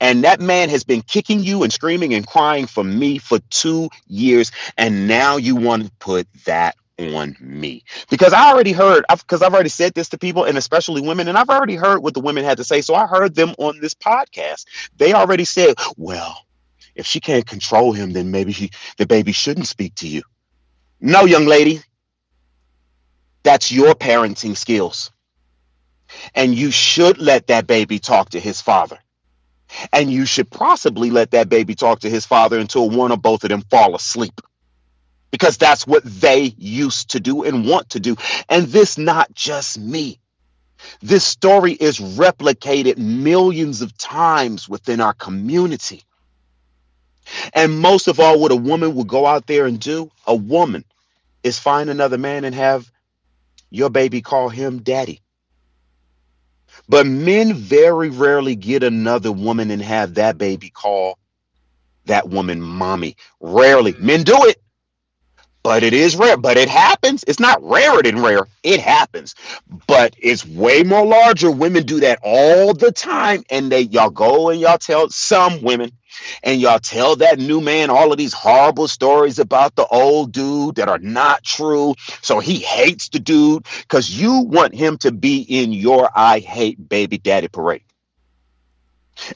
And that man has been kicking you and screaming and crying for me for 2 years. And now you want to put that on me. Because I already heard, because I've already said this to people, and especially women, and I've already heard what the women had to say. So I heard them on this podcast. They already said, well, if she can't control him, then maybe the baby shouldn't speak to you. No, young lady, that's your parenting skills. And you should let that baby talk to his father. And you should possibly let that baby talk to his father until one or both of them fall asleep. Because that's what they used to do and want to do. And this not just me. This story is replicated millions of times within our community. And most of all, what a woman will go out there and do, a woman, is find another man and have your baby call him daddy. But men very rarely get another woman and have that baby call that woman mommy. Rarely. Men do it, but it is rare. But it happens. It's not rarer than rare. It happens. But it's way more larger. Women do that all the time. And y'all go and y'all tell some women, and y'all tell that new man all of these horrible stories about the old dude that are not true. So he hates the dude because you want him to be in your I hate baby daddy parade.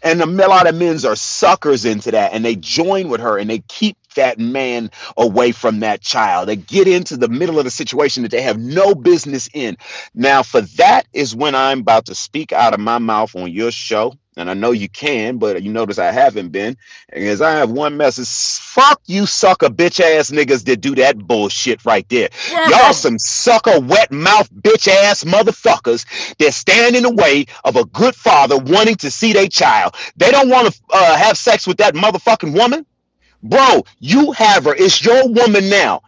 And a lot of men are suckers into that, and they join with her and they keep that man away from that child. They get into the middle of the situation that they have no business in. Now, for that is when I'm about to speak out of my mouth on your show. And I know you can, but you notice I haven't been. Because I have one message. Fuck you sucker bitch ass niggas that do that bullshit right there. Y'all Welcome. some sucker wet mouth bitch ass motherfuckers that stand in the way of a good father wanting to see their child. They don't want to have sex with that motherfucking woman. Bro, you have her. It's your woman now.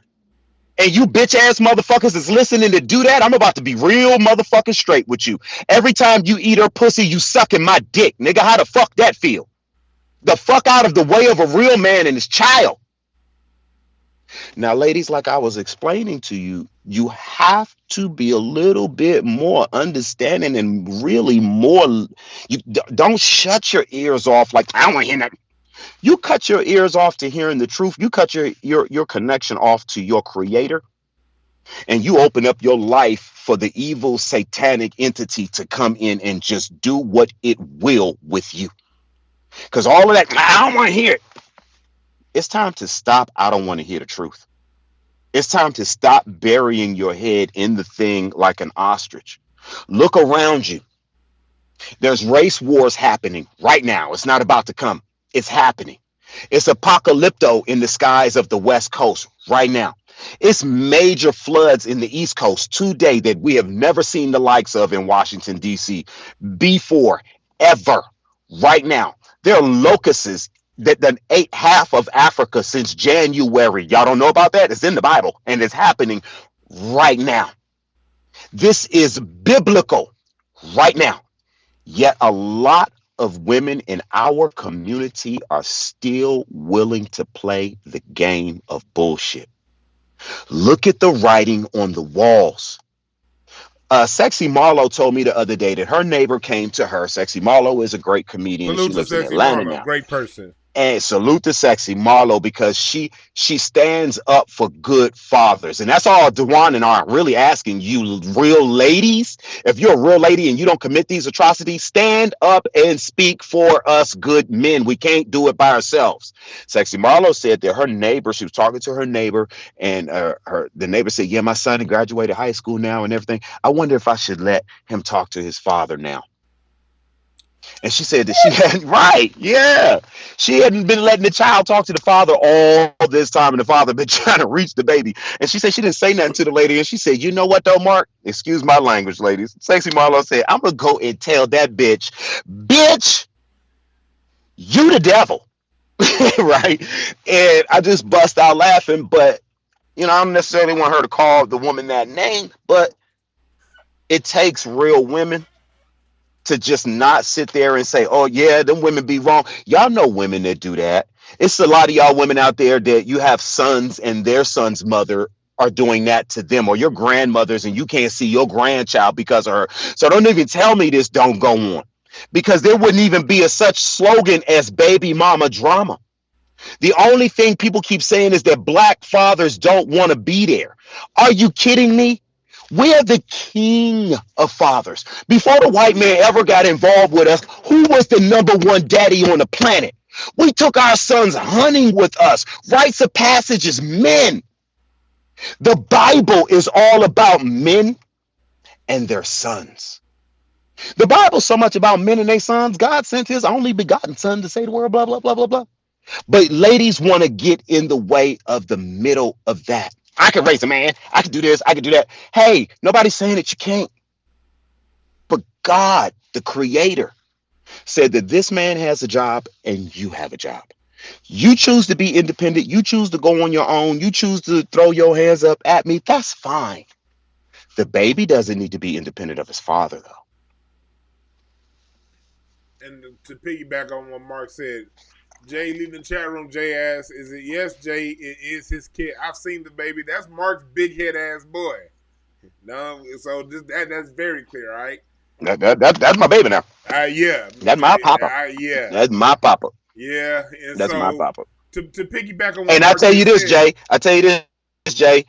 And you bitch ass motherfuckers is listening to do that. I'm about to be real motherfucking straight with you. Every time you eat her pussy, you sucking my dick. Nigga, how the fuck that feel? The fuck out of the way of a real man and his child. Now, ladies, like I was explaining to you, you have to be a little bit more understanding and really more. You don't shut your ears off like, I don't want to hear that. You cut your ears off to hearing the truth. You cut your connection off to your creator, and you open up your life for the evil satanic entity to come in and just do what it will with you. Because all of that, I don't want to hear it. It's time to stop. I don't want to hear the truth. It's time to stop burying your head in the thing like an ostrich. Look around you. There's race wars happening right now. It's not about to come. It's happening. It's apocalypto in the skies of the West Coast right now. It's major floods in the East Coast today that we have never seen the likes of in Washington, D.C. before, ever, right now. There are locusts that done ate half of Africa since January. Y'all don't know about that? It's in the Bible, and it's happening right now. This is biblical right now. Yet a lot of women in our community are still willing to play the game of bullshit. Look at the writing on the walls. Sexy Marlowe told me the other day that her neighbor came to her. Sexy Marlowe is a great comedian, and she Salute to lives in Sexy Atlanta Marlo. now. Great person. And salute to Sexy Marlo because she stands up for good fathers. And that's all Dewan and I are really asking you, real ladies. If you're a real lady and you don't commit these atrocities, stand up and speak for us good men. We can't do it by ourselves. Sexy Marlo said that her neighbor, she was talking to her neighbor, and the neighbor said, yeah, my son graduated high school now and everything. I wonder if I should let him talk to his father now. And she said that she had right, yeah. She hadn't been letting the child talk to the father all this time, and the father been trying to reach the baby. And she said she didn't say nothing to the lady, and she said, "You know what though, Mark? Excuse my language, ladies." Sexy Marlo said, "I'm gonna go and tell that bitch, you the devil." Right? And I just bust out laughing, but I don't necessarily want her to call the woman that name, but it takes real women to just not sit there and say, "Oh yeah, them women be wrong." Y'all know women that do that. It's a lot of y'all women out there that you have sons and their son's mother are doing that to them, or your grandmothers, and you can't see your grandchild because of her. So don't even tell me this don't go on, because there wouldn't even be a such slogan as baby mama drama. The only thing people keep saying is that black fathers don't want to be there. Are you kidding me? We're the king of fathers. Before the white man ever got involved with us, who was the number one daddy on the planet? We took our sons hunting with us. Rites of passage is men. The Bible is all about men and their sons. The Bible's so much about men and their sons. God sent his only begotten son to say the word, blah, blah, blah, blah, blah. But ladies want to get in the way of the middle of that. I can raise a man. I can do this. I can do that. Hey, nobody's saying that you can't. But God, the creator, said that this man has a job and you have a job. You choose to be independent. You choose to go on your own. You choose to throw your hands up at me. That's fine. The baby doesn't need to be independent of his father, though. And to piggyback on what Mark said, Jay leaving the chat room. Jay asked, "Is it yes, Jay? It is his kid. I've seen the baby. That's Mark's big head ass boy." No, so that's very clear, all right? That's my baby now. Yeah. That's my papa. Yeah. That's my papa. Yeah. And That's my so papa. to piggyback on what And I Mark tell you just this, said, Jay. I tell you this, Jay.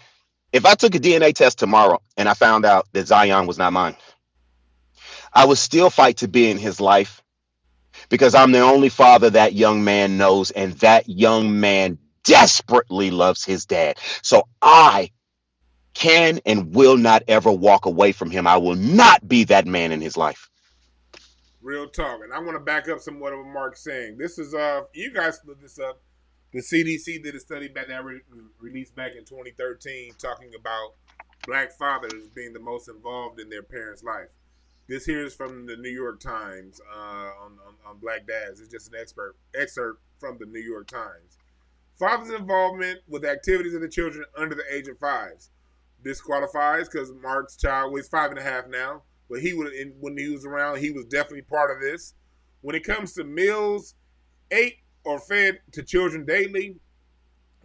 If I took a DNA test tomorrow and I found out that Zion was not mine, I would still fight to be in his life because I'm the only father that young man knows, and that young man desperately loves his dad. So I can and will not ever walk away from him. I will not be that man in his life. real talk. And I want to back up some of what Mark's saying. This is you guys look this up. The CDC did a study back that released back in 2013 talking about black fathers being the most involved in their parents' life. This here is from the New York Times on black dads. It's just an excerpt from the New York Times. Father's involvement with activities of the children under the age of 5. This qualifies because Mark's child was 5.5 now, but when he was around, he was definitely part of this. When it comes to meals, ate or fed to children daily,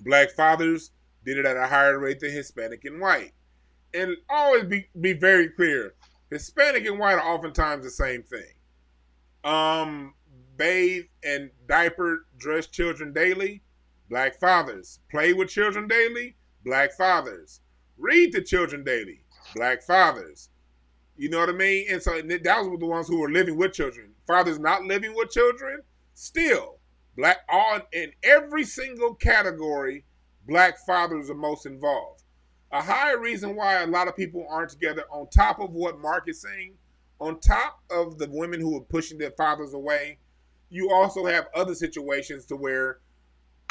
black fathers did it at a higher rate than Hispanic and white. And always be very clear, Hispanic and white are oftentimes the same thing. Bathe and diaper dress children daily, black fathers. Play with children daily, black fathers. Read to children daily, black fathers. You know what I mean? And so that was the ones who were living with children. Fathers not living with children, still black, all in every single category, black fathers are most involved. A high reason why a lot of people aren't together, on top of what Mark is saying, on top of the women who are pushing their fathers away, you also have other situations to where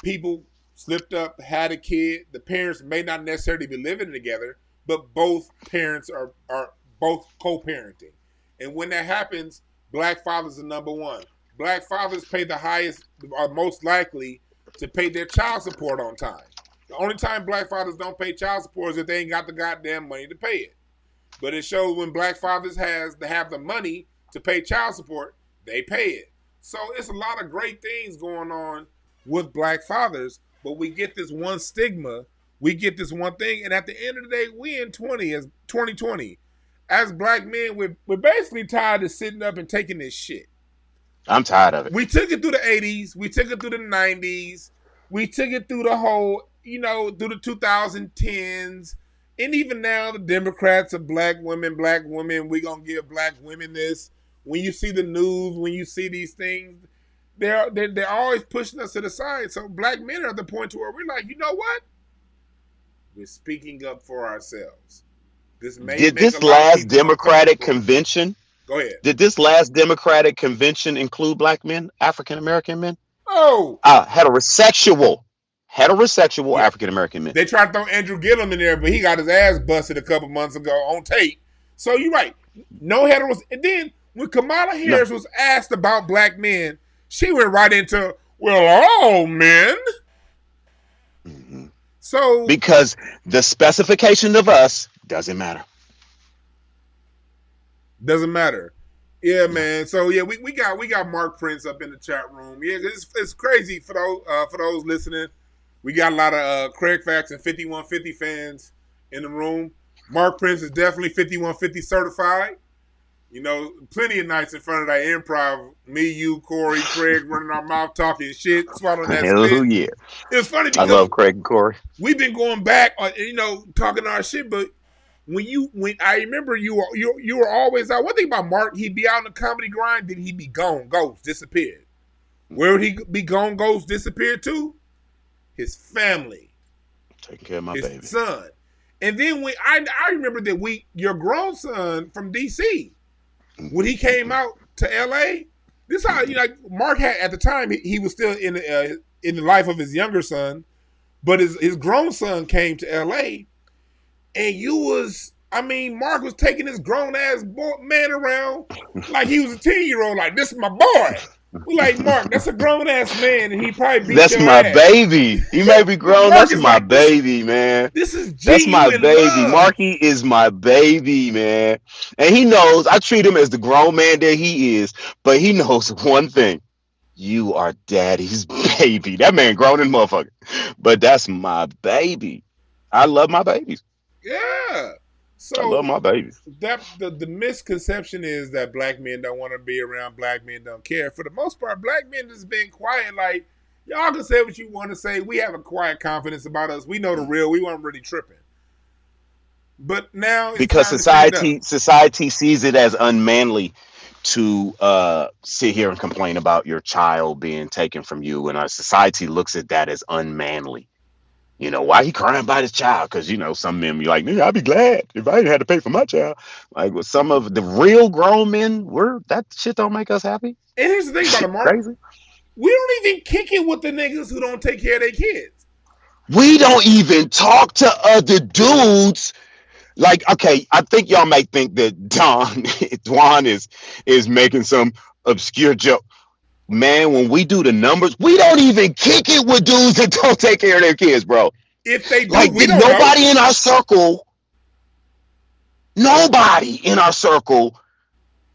people slipped up, had a kid. The parents may not necessarily be living together, but both parents are both co-parenting. And when that happens, black fathers are number one. Black fathers pay the highest, are most likely to pay their child support on time. The only time black fathers don't pay child support is if they ain't got the goddamn money to pay it. But it shows when black fathers have the money to pay child support, they pay it. So it's a lot of great things going on with black fathers, but we get this one stigma, we get this one thing, and at the end of the day, we in 2020. As black men, we're basically tired of sitting up and taking this shit. I'm tired of it. We took it through the 80s, we took it through the 90s, we took it through the whole, through the 2010s, and even now the Democrats are black women, we gonna give black women this. When you see the news, when you see these things, they're always pushing us to the side. So black men are at the point to where we're like, you know what? We're speaking up for ourselves. This may Did make this a lot of last people Democratic uncomfortable. convention Go ahead. Did this last Democratic convention include black men, African American men? Oh, Heterosexual yeah. African American men. They tried to throw Andrew Gillum in there, but he got his ass busted a couple months ago on tape. So you're right. No heteros. And then when Kamala No. Harris was asked about black men, she went right into, well, all men. Mhm. So Because the specification of us doesn't matter. doesn't matter. Yeah, No. man. So yeah, we got Mark Prince up in the chat room. Yeah, it's crazy for those listening. We got a lot of Craig Facts and 5150 fans in the room. Mark Prince is definitely 5150 certified. You know, plenty of nights in front of that improv. Me, you, Corey, Craig running our mouth, talking shit, swallowing that Hell spit. yeah. It was funny I because love Craig and Corey. we've been going back, talking our shit. But when I remember you were always out. One thing about Mark, he'd be out on the comedy grind, then he'd be gone, ghost, disappeared. Where would he be gone, ghost, disappeared to? His family, Taking care of my his baby. son. And then when I remember that your grown son from DC, when he came out to LA, this how like Mark had at the time he was still in the life of his younger son, but his grown son came to LA, and Mark was taking this grown ass man around like he was a 10-year old, like this is my boy. We like Mark, that's a grown ass man, and he probably beat That's your my ass. baby. He may be But grown. Mark That's is my like this. baby, man. This is That's my genuine baby. love. Marky is my baby, man. And he knows I treat him as the grown man that he is, but he knows one thing. You are daddy's baby. That man grown in motherfucker. But that's my baby. I love my babies. Yeah. I love So my babies. that the misconception is that black men don't want to be around, black men don't care. For the most part, black men just been quiet. Like y'all can say what you want to say. We have a quiet confidence about us. We know the real. We weren't really tripping. But now it's Because time to stand up. society sees it as unmanly to sit here and complain about your child being taken from you, and our society looks at that as unmanly. You know, why he crying about his child? Because, some men be like, nigga, I'd be glad if I didn't have to pay for my child. Like with some of the real grown men, that shit don't make us happy. And here's the thing about it, Shit Mark. crazy. We don't even kick it with the niggas who don't take care of their kids. We don't even talk to other dudes. Like, okay, I think y'all may think that Dwan is making some obscure joke. Man, when we do the numbers, we don't even kick it with dudes that don't take care of their kids, bro. If they do, Like we don't know. nobody in our circle, nobody in our circle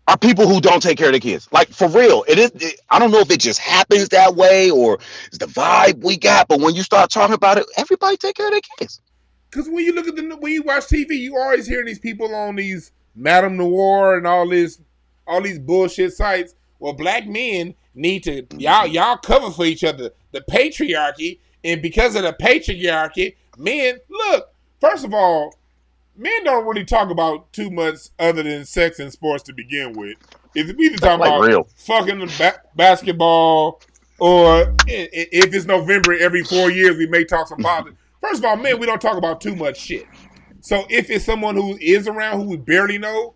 are people who don't take care of their kids. Like for real, I don't know if it just happens that way or it's the vibe we got. But when you start talking about it, everybody take care of their kids. Because when you look at when you watch TV, you always hear these people on these Madame Noir and all these bullshit sites. Well, black men need to y'all cover for each other. The patriarchy, and because of the patriarchy, men look. First of all, men don't really talk about too much other than sex and sports to begin with. If we either talking Like about real. fucking basketball, or if it's November every 4 years, we may talk some politics. First of all, men, we don't talk about too much shit. So if it's someone who is around who we barely know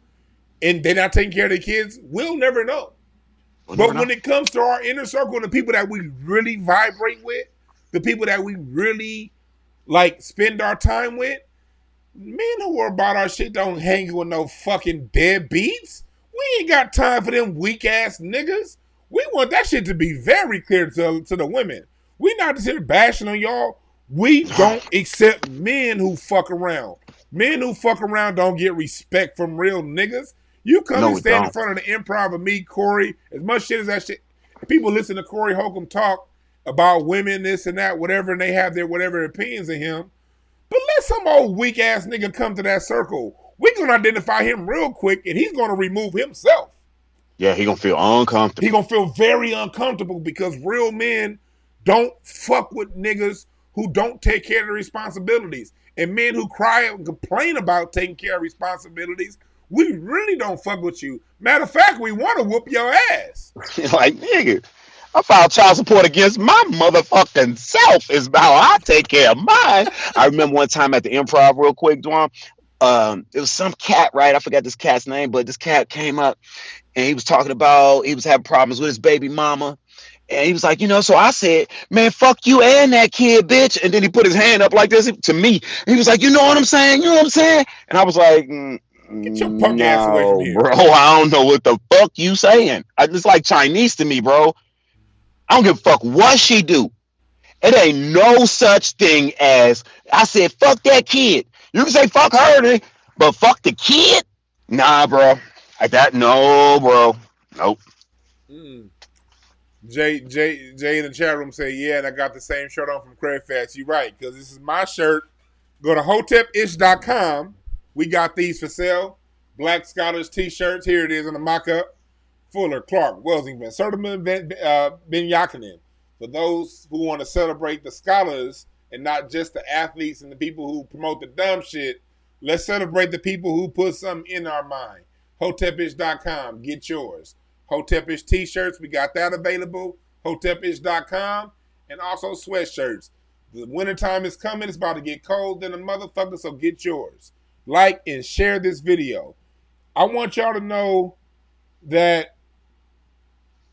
and they're not taking care of their kids, we'll never know. But when it comes to our inner circle and the people that we really vibrate with, the people that we really like spend our time with, men who are about our shit don't hang with no fucking deadbeats. We ain't got time for them weak ass niggas. We want that shit to be very clear to the women. We not just here bashing on y'all. We don't accept men who fuck around. Men who fuck around don't get respect from real niggas. You come No, and we stand in don't. front of the improv of me, Corey, as much shit as that shit. People listen to Corey Holcomb talk about women, this and that, whatever, and they have their whatever opinions of him. But let some old weak ass nigga come to that circle. We gonna identify him real quick, and he's gonna remove himself. Yeah, he gonna feel He uncomfortable. gonna feel very uncomfortable because real men don't fuck with niggas who don't take care of their responsibilities. And men who cry and complain about taking care of responsibilities, we really don't fuck with you. Matter of fact, we want to whoop your ass. Like, nigga, I filed child support against my motherfucking self is how I take care of mine. I remember one time at the improv, real quick, Dwan. it was some cat, right? I forgot this cat's name, but this cat came up and he was talking about he was having problems with his baby mama. And he was like, so I said, man, fuck you and that kid, bitch. And then he put his hand up like this to me. He was like, you know what I'm saying? You know what I'm saying? And I was like, Get your punk ass away from no, here. bro. I don't know what the fuck you saying. It's like Chinese to me, bro. I don't give a fuck what she do. It ain't no such thing as I said, fuck that kid. You can say fuck her, but fuck the kid? Nah, bro. Like that, no, bro. Nope. Mm. Jay in the chat room say, yeah, and I got the same shirt on from Craig Fats. You right, because this is my shirt. Go to hotepish.com. We got these for sale. Black Scholars t-shirts. Here it is in the mock-up. Fuller, Clark, Welsington, Sertiman, Ben Yakinen. For those who want to celebrate the scholars and not just the athletes and the people who promote the dumb shit, let's celebrate the people who put something in our mind. Hotepish.com. Get yours. Hotepish t-shirts, we got that available. Hotepish.com. And also sweatshirts. The wintertime is coming. It's about to get cold than a motherfucker, so get yours. Like and share this video. I want y'all to know that,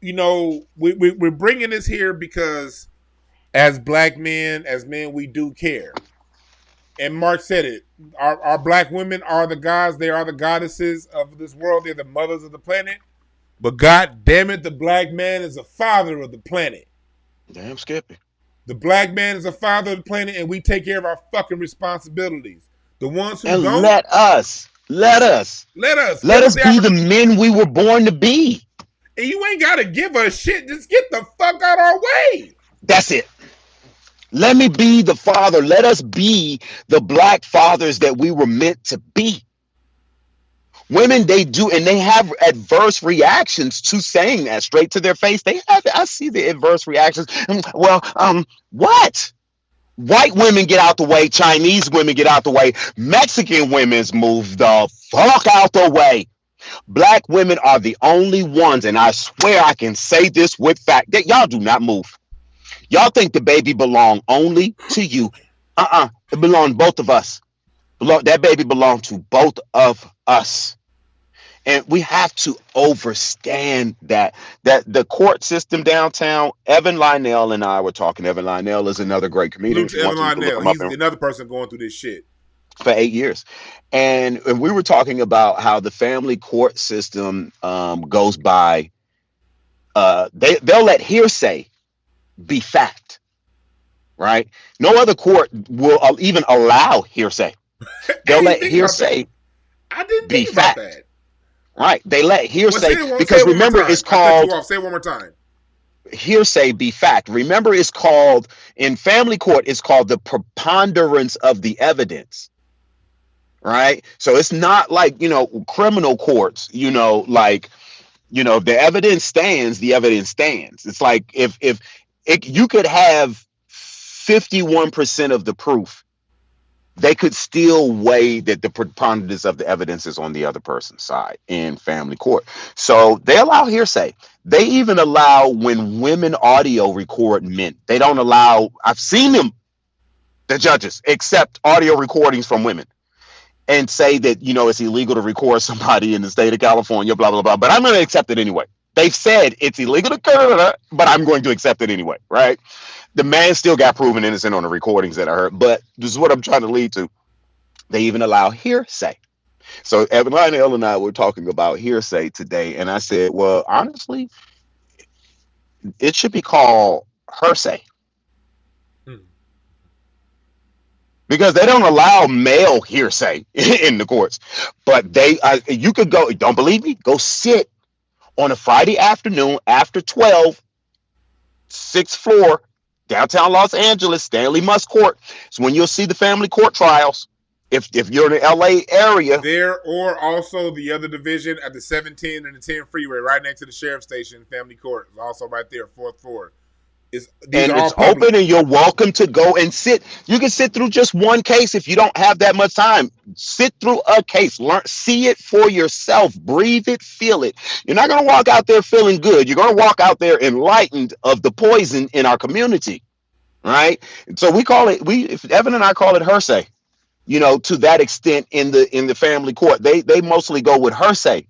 we're bringing this here because as black men, as men, we do care. And Mark said it. Our black women are the gods. They are the goddesses of this world. They're the mothers of the planet. But God damn it, the black man is the father of the planet. Damn, Skippy. The black man is the father of the planet, and we take care of our fucking responsibilities. The ones who And don't, let us be the men we were born to be. And you ain't got to give us shit. Just get the fuck out our way. That's it. Let me be the father. Let us be the black fathers that we were meant to be. Women, they do, and they have adverse reactions to saying that straight to their face. I see the adverse reactions. Well, what? White women get out the way. Chinese women get out the way. Mexican women's move the fuck out the way. Black women are the only ones, and I swear I can say this with fact, that y'all do not move. Y'all think the baby belong only to you. It belonged to both of us. That baby belonged to both of us. And we have to understand that the court system downtown. Evan Lionel and I were talking. Evan Lionel is another great comedian. Evan Lionel, he's another person going through this shit for 8 years. And we were talking about how the family court system goes by. They'll let hearsay be fact, right? No other court will even allow hearsay. They'll let hearsay be fact. That. Right. They let hearsay because remember it's called. Say it one more time. Hearsay be fact. Remember it's called in family court. It's called the preponderance of the evidence. Right. So it's not like criminal courts. Like the evidence stands. The evidence stands. It's like if you could have 51% of the proof, they could still weigh that the preponderance of the evidence is on the other person's side in family court. So they allow hearsay. They even allow when women audio record men. They don't allow, I've seen them, the judges, accept audio recordings from women and say that, it's illegal to record somebody in the state of California, blah, blah, blah. But I'm going to accept it anyway. They've said it's illegal to, but I'm going to accept it anyway, right? The man still got proven innocent on the recordings that I heard, but this is what I'm trying to lead to. They even allow hearsay. So Evan Lionel and I were talking about hearsay today, and I said, well, honestly, it should be called hearsay. Because they don't allow male hearsay in the courts. But you could go, don't believe me? Go sit on a Friday afternoon after 12, 6th floor, downtown Los Angeles, Stanley Musk Court. It's when you'll see the family court trials. If you're in the LA area. There, or also the other division at the 710 and the 10 freeway, right next to the sheriff's station, family court. Is also right there, 4th floor. It's open and you're welcome to go and sit. You can sit through just one case if you don't have that much time. Sit through a case. Learn, see it for yourself. Breathe it, feel it. You're not going to walk out there feeling good. You're going to walk out there enlightened of the poison in our community. Right? So we call it, Evan and I call it hearsay. To that extent in the family court. They mostly go with her say.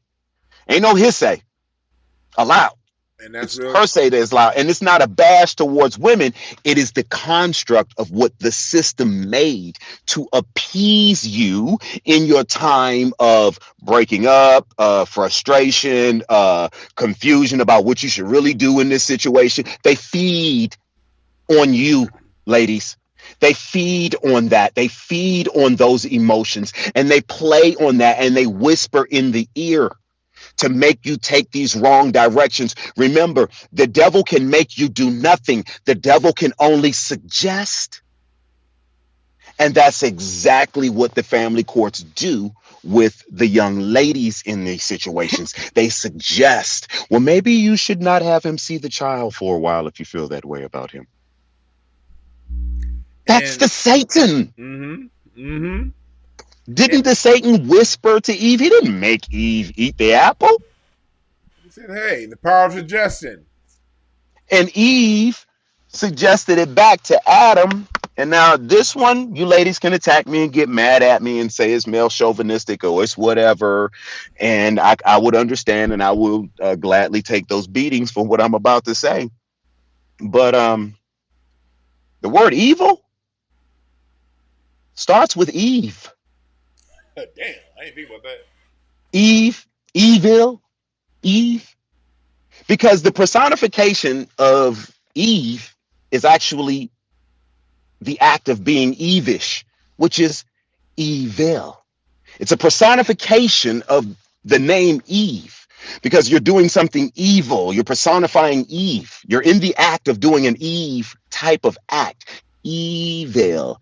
Ain't no his say allowed. And that's It's real. her say that is allowed. And it's not a bash towards women. It is the construct of what the system made to appease you in your time of breaking up, frustration, confusion about what you should really do in this situation. They feed on you, ladies. They feed on that. They feed on those emotions and they play on that and they whisper in the ear to make you take these wrong directions. Remember, the devil can make you do nothing. The devil can only suggest. And that's exactly what the family courts do with the young ladies in these situations. They suggest, well, maybe you should not have him see the child for a while if you feel that way about him. That's And the Satan. mm-hmm, mm-hmm. And Didn't the Satan whisper to Eve? He didn't make Eve eat the apple. he said, "Hey, the power of suggestion." And Eve suggested it back to Adam. And now this one, you ladies can attack me and get mad at me and say it's male chauvinistic or it's whatever. And I would understand and I will gladly take those beatings for what I'm about to say. But the word evil starts with Eve. Damn, I didn't think about that. Eve, evil, Eve. Because the personification of Eve is actually the act of being Evish, which is evil. It's a personification of the name Eve because you're doing something evil. You're personifying Eve. You're in the act of doing an Eve type of act. Evil.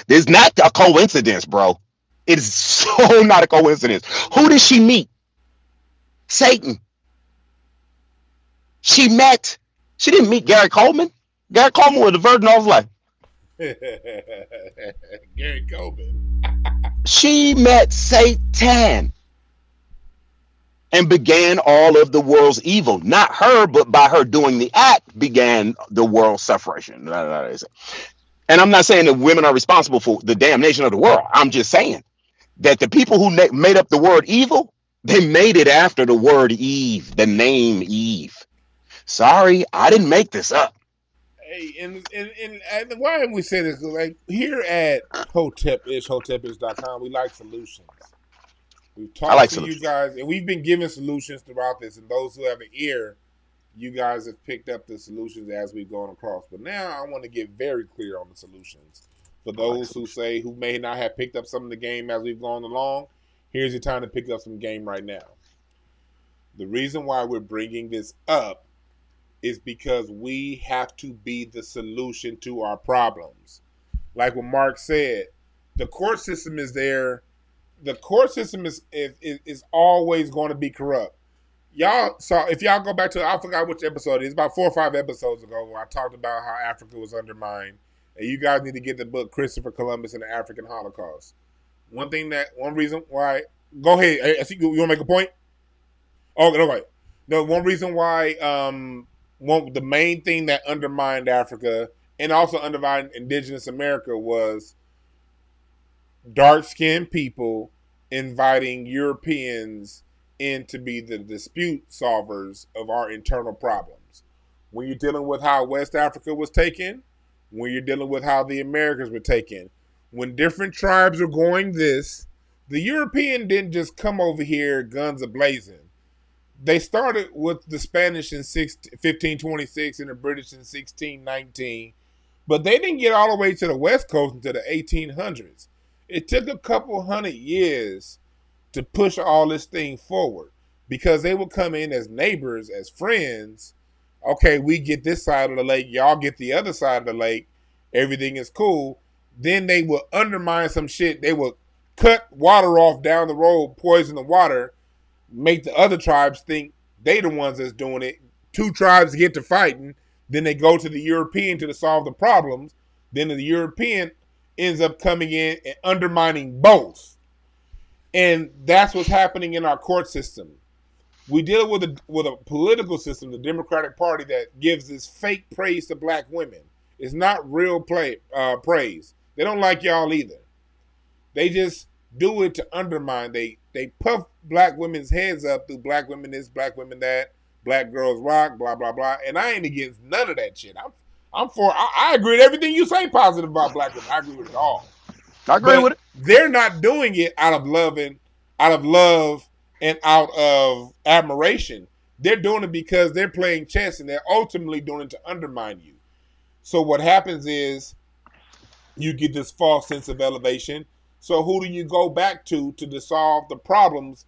There's not a coincidence, bro. It is so not a coincidence. Who did she meet? Satan. She didn't meet Gary Coleman. Gary Coleman was the virgin of his life. Gary Coleman. She met Satan and began all of the world's evil. Not her, but by her doing the act began the world's separation. And I'm not saying that women are responsible for the damnation of the world. I'm just saying that the people who made up the word evil, they made it after the word Eve, the name Eve. Sorry, I didn't make this up. Hey, and why have we said this? Like here at hotepish.com, we like solutions. We've I talked like to you solutions. guys, and we've been giving solutions throughout this. And those who have an ear, you guys have picked up the solutions as we've gone across. But now I want to get very clear on the solutions. For I like those who solutions. say who may not have picked up some of the game as we've gone along, here's your time to pick up some game right now. The reason why we're bringing this up is because we have to be the solution to our problems. Like what Mark said, the court system is there. The court system is always going to be corrupt. Y'all saw, if y'all go back to, I forgot which episode it is, about 4 or 5 episodes ago where I talked about how Africa was undermined. And you guys need to get the book Christopher Columbus and the African Holocaust. One reason why, go ahead. I see you want to make a point? Oh, okay. No, one reason why, the main thing that undermined Africa and also undermined indigenous America was dark skinned people inviting Europeans in to be the dispute solvers of our internal problems. When you're dealing with how West Africa was taken, when you're dealing with how the Americas were taken, when different tribes are going this, the European didn't just come over here guns a blazing. They started with the Spanish in 1526 and the British in 1619, but they didn't get all the way to the West Coast until the 1800s. It took a couple hundred years to push all this thing forward because they would come in as neighbors, as friends. Okay, we get this side of the lake, y'all get the other side of the lake. Everything is cool. Then they would undermine some shit. They would cut water off down the road, poison the water, make the other tribes think they the ones that's doing it. Two tribes get to fighting, then they go to the European to solve the problems. Then the European ends up coming in and undermining both. And that's what's happening in our court system. We deal with a political system, the Democratic Party, that gives this fake praise to black women. It's not real praise. They don't like y'all either. They just do it to undermine. They puff black women's heads up through black women this, black women that, black girls rock, blah blah blah. And I ain't against none of that shit. I'm for. I agree with everything you say positive about black women. I agree with it all. I agree with But it. they're not doing it out of love and out of admiration. They're doing it because they're playing chess and they're ultimately doing it to undermine you. So what happens is you get this false sense of elevation. So who do you go back to solve the problems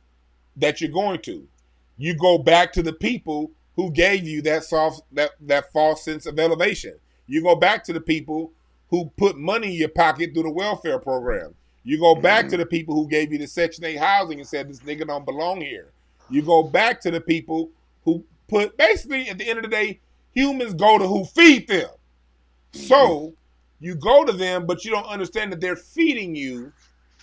that you're going to? You go back to the people who gave you that false sense of elevation. You go back to the people who put money in your pocket through the welfare program. You go back to Mm-hmm. the people who gave you the Section 8 housing and said this nigga don't belong here. You go back to the people who put basically at the end of the day, humans go to who feed them. Mm-hmm. So you go to them, but you don't understand that they're feeding you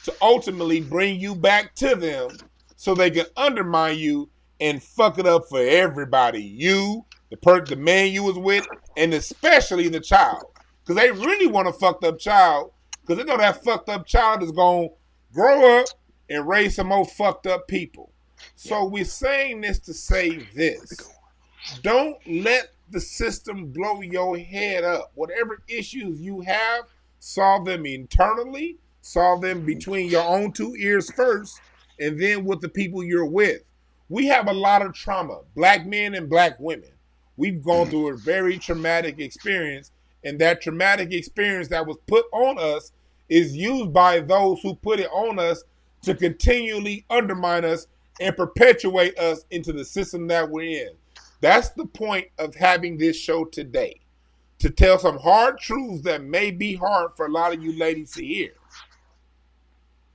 to ultimately bring you back to them so they can undermine you and fuck it up for everybody. You, the man you was with, and especially the child. Because they really want a fucked up child because they know that fucked up child is going to grow up and raise some more fucked up people. Yeah. So we're saying this to say this: don't let the system blow your head up. Whatever issues you have, solve them internally, solve them between your own two ears first, and then with the people you're with. We have a lot of trauma, black men and black women. We've gone Mm-hmm. through a very traumatic experience, and that traumatic experience that was put on us is used by those who put it on us to continually undermine us and perpetuate us into the system that we're in. That's the point of having this show today, to tell some hard truths that may be hard for a lot of you ladies to hear.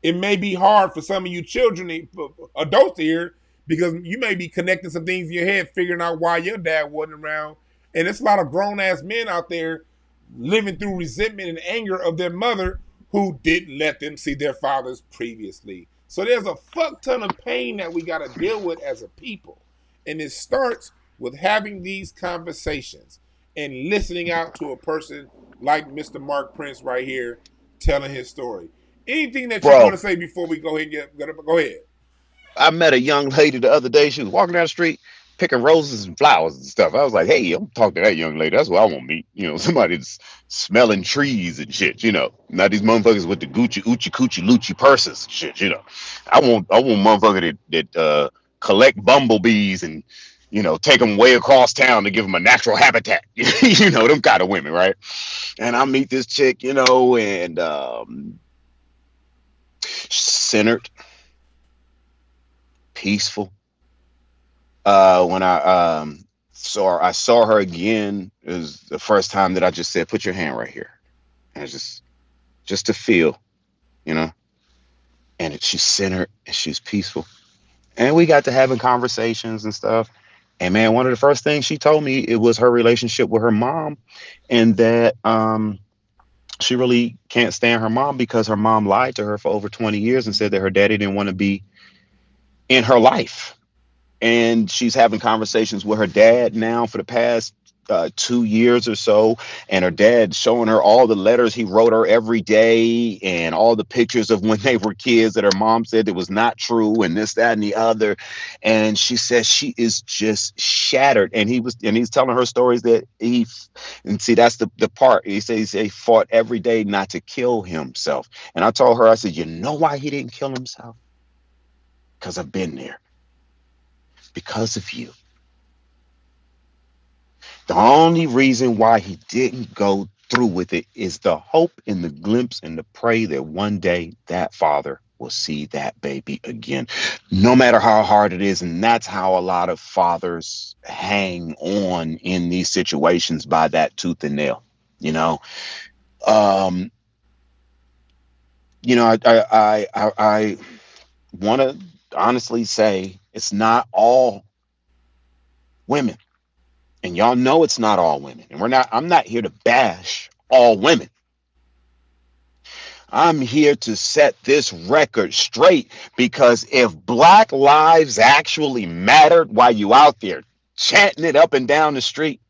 It may be hard for some of you children, adults to hear, because you may be connecting some things in your head, figuring out why your dad wasn't around. And there's a lot of grown ass men out there living through resentment and anger of their mother who didn't let them see their fathers previously. So there's a fuck ton of pain that we got to deal with as a people. And it starts with having these conversations and listening out to a person like Mr. Mark Prince right here telling his story. Anything that you want Bro, to say before we go ahead and go ahead? I met a young lady the other day. She was walking down the street picking roses and flowers and stuff. I was like, hey, I'm talking to that young lady. That's what I want to meet. Somebody that's smelling trees and shit, Not these motherfuckers with the Gucci, Uchi, Coochie, Lucci purses and shit. I want motherfucker that collect bumblebees and, take them way across town to give them a natural habitat. Them kind of women, right? And I meet this chick, and centered, peaceful. When I saw her again, it was the first time that I just said, "Put your hand right here," and it's just to feel, you know. She's centered and she's peaceful, and we got to having conversations and stuff. And man, one of the first things she told me it was her relationship with her mom, and that she really can't stand her mom because her mom lied to her for over 20 years and said that her daddy didn't want to be in her life. And she's having conversations with her dad now for the past 2 years or so, and her dad showing her all the letters he wrote her every day and all the pictures of when they were kids that her mom said it was not true and this, that, and the other. And she says she is just shattered. And he's telling her stories that and see, that's the part he says he fought every day not to kill himself. And I told her, I said, you know why he didn't kill himself? Because I've been there, because of you. The only reason why he didn't go through with it is the hope and the glimpse and the pray that one day that father will see that baby again, no matter how hard it is. And that's how a lot of fathers hang on in these situations, by that tooth and nail. You know, um, I want to honestly say it's not all women. And y'all know it's not all women. And I'm not here to bash all women. I'm here to set this record straight, because if black lives actually mattered while you out there chanting it up and down the street,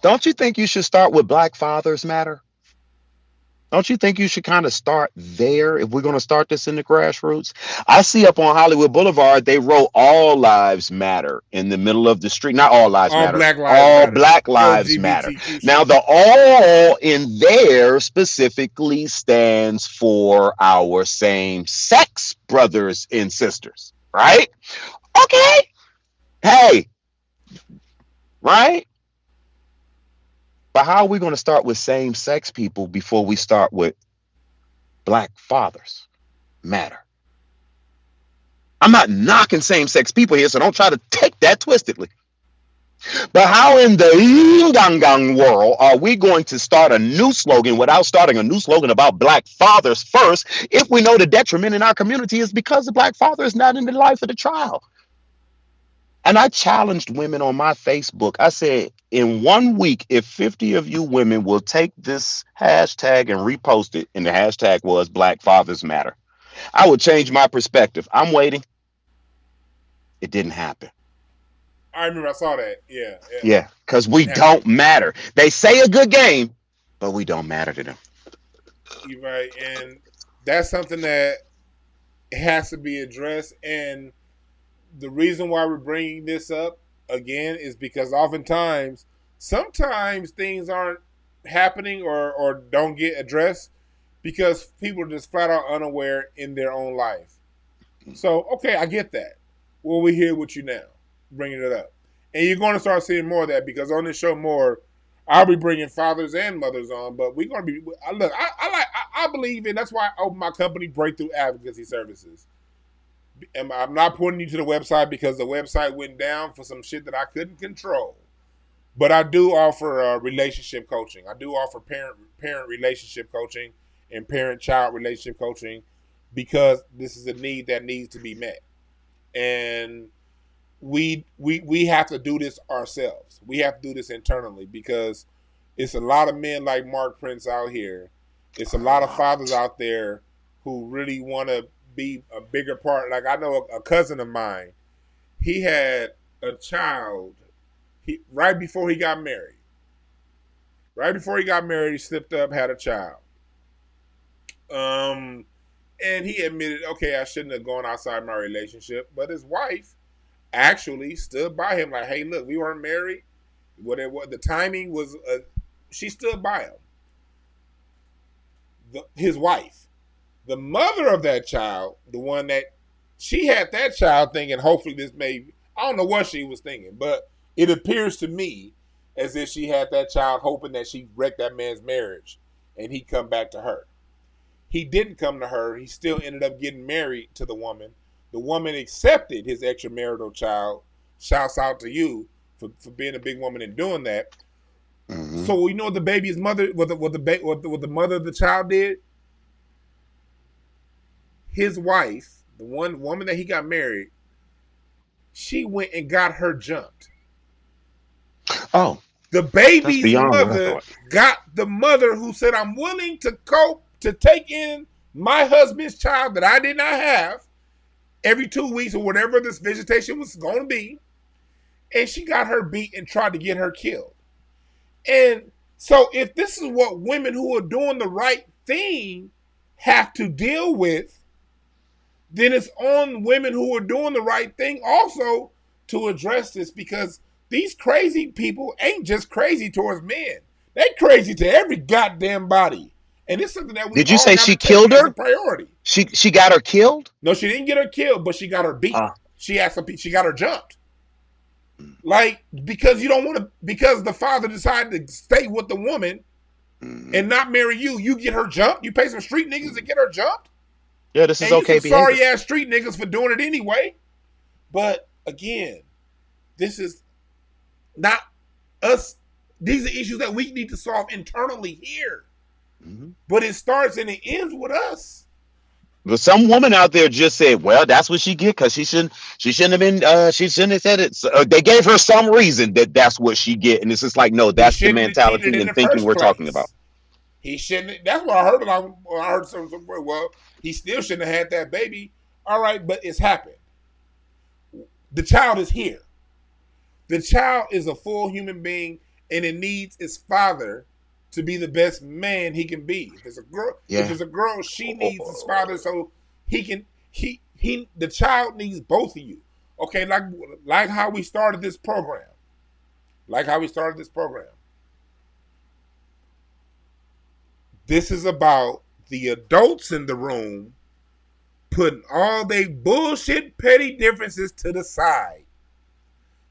don't you think you should start with black fathers matter? Don't you think you should kind of start there if we're going to start this in the grassroots? I see up on Hollywood Boulevard, they wrote all lives matter in the middle of the street. Not all lives All matter, Black Lives all Matter. black lives matter. LGBTQ Now, shit. the all in there specifically stands for our same sex brothers and sisters, right? Okay. Hey, right? But how are we going to start with same sex people before we start with black fathers matter? I'm not knocking same sex people here, so don't try to take that twistedly. But how in the Ingangang world are we going to start a new slogan without starting a new slogan about black fathers first if we know the detriment in our community is because the black father is not in the life of the child? And I challenged women on my Facebook. I said, in 1 week, if 50 of you women will take this hashtag and repost it, and the hashtag was Black Fathers Matter, I would change my perspective. I'm waiting. It didn't happen. I remember I saw that. Yeah, yeah. Yeah, because we Didn't happen. don't matter. They say a good game, but we don't matter to them. You're right, and that's something that has to be addressed. And the reason why we're bringing this up again is because oftentimes, sometimes things aren't happening or don't get addressed because people are just flat out unaware in their own life. So, okay, I get that. Well, we're here with you now, bringing it up. And you're going to start seeing more of that because on this show more, I'll be bringing fathers and mothers on, but we're going to be, look, I believe in, that's why I opened my company, Breakthrough Advocacy Services. And I'm not pointing you to the website because the website went down for some shit that I couldn't control. But I do offer relationship coaching. I do offer parent relationship coaching and parent child relationship coaching because this is a need that needs to be met. And we have to do this ourselves. We have to do this internally because it's a lot of men like Mark Prince out here. It's a lot of fathers out there who really want to be a bigger part. Like I know a cousin of mine, he had a child right before he got married. Right before he got married, he slipped up, had a child. And he admitted, okay, I shouldn't have gone outside my relationship. But his wife actually stood by him, like, hey, look, we weren't married. Whatever the timing was, she stood by him. His wife, the mother of that child, the one that she had that child thinking, hopefully this may, I don't know what she was thinking, but it appears to me as if she had that child hoping that she wrecked that man's marriage and he'd come back to her. He didn't come to her. He still ended up getting married to the woman. The woman accepted his extramarital child. Shouts out to you for being a big woman and doing that. Mm-hmm. So you know what the baby's mother, what the mother of the child did? His wife, the one woman that he got married, she went and got her jumped. Oh, the baby's mother got the mother who said, "I'm willing to cope to take in my husband's child that I did not have every 2 weeks or whatever this visitation was going to be," and she got her beat and tried to get her killed. And so, if this is what women who are doing the right thing have to deal with, then it's on women who are doing the right thing also to address this, because these crazy people ain't just crazy towards men. They crazy to every goddamn body. And it's something that we Did you all say she killed her? As a priority. She got her killed? No, she didn't get her killed, but she got her beat. She got her jumped. Like, because you don't want to, because the father decided to stay with the woman and not marry you, you get her jumped. You pay some street niggas to get her jumped. Yeah, this is okay behavior. Sorry ass street niggas for doing it anyway. But again, this is not us. These are issues that we need to solve internally here. Mm-hmm. But it starts and it ends with us. But some woman out there just said, "Well, that's what she get because she shouldn't have been. She shouldn't have said it." So, they gave her some reason that's what she get, and it's just like, no, that's the mentality and thinking we're talking about. He shouldn't. That's what I heard. I heard some. Well, he still shouldn't have had that baby. All right, but it's happened. The child is here. The child is a full human being, and it needs its father to be the best man he can be. If Yeah. it's a girl, she needs his father so he can he the child needs both of you. Okay, like how we started this program. Like how we started this program. This is about the adults in the room putting all their bullshit petty differences to the side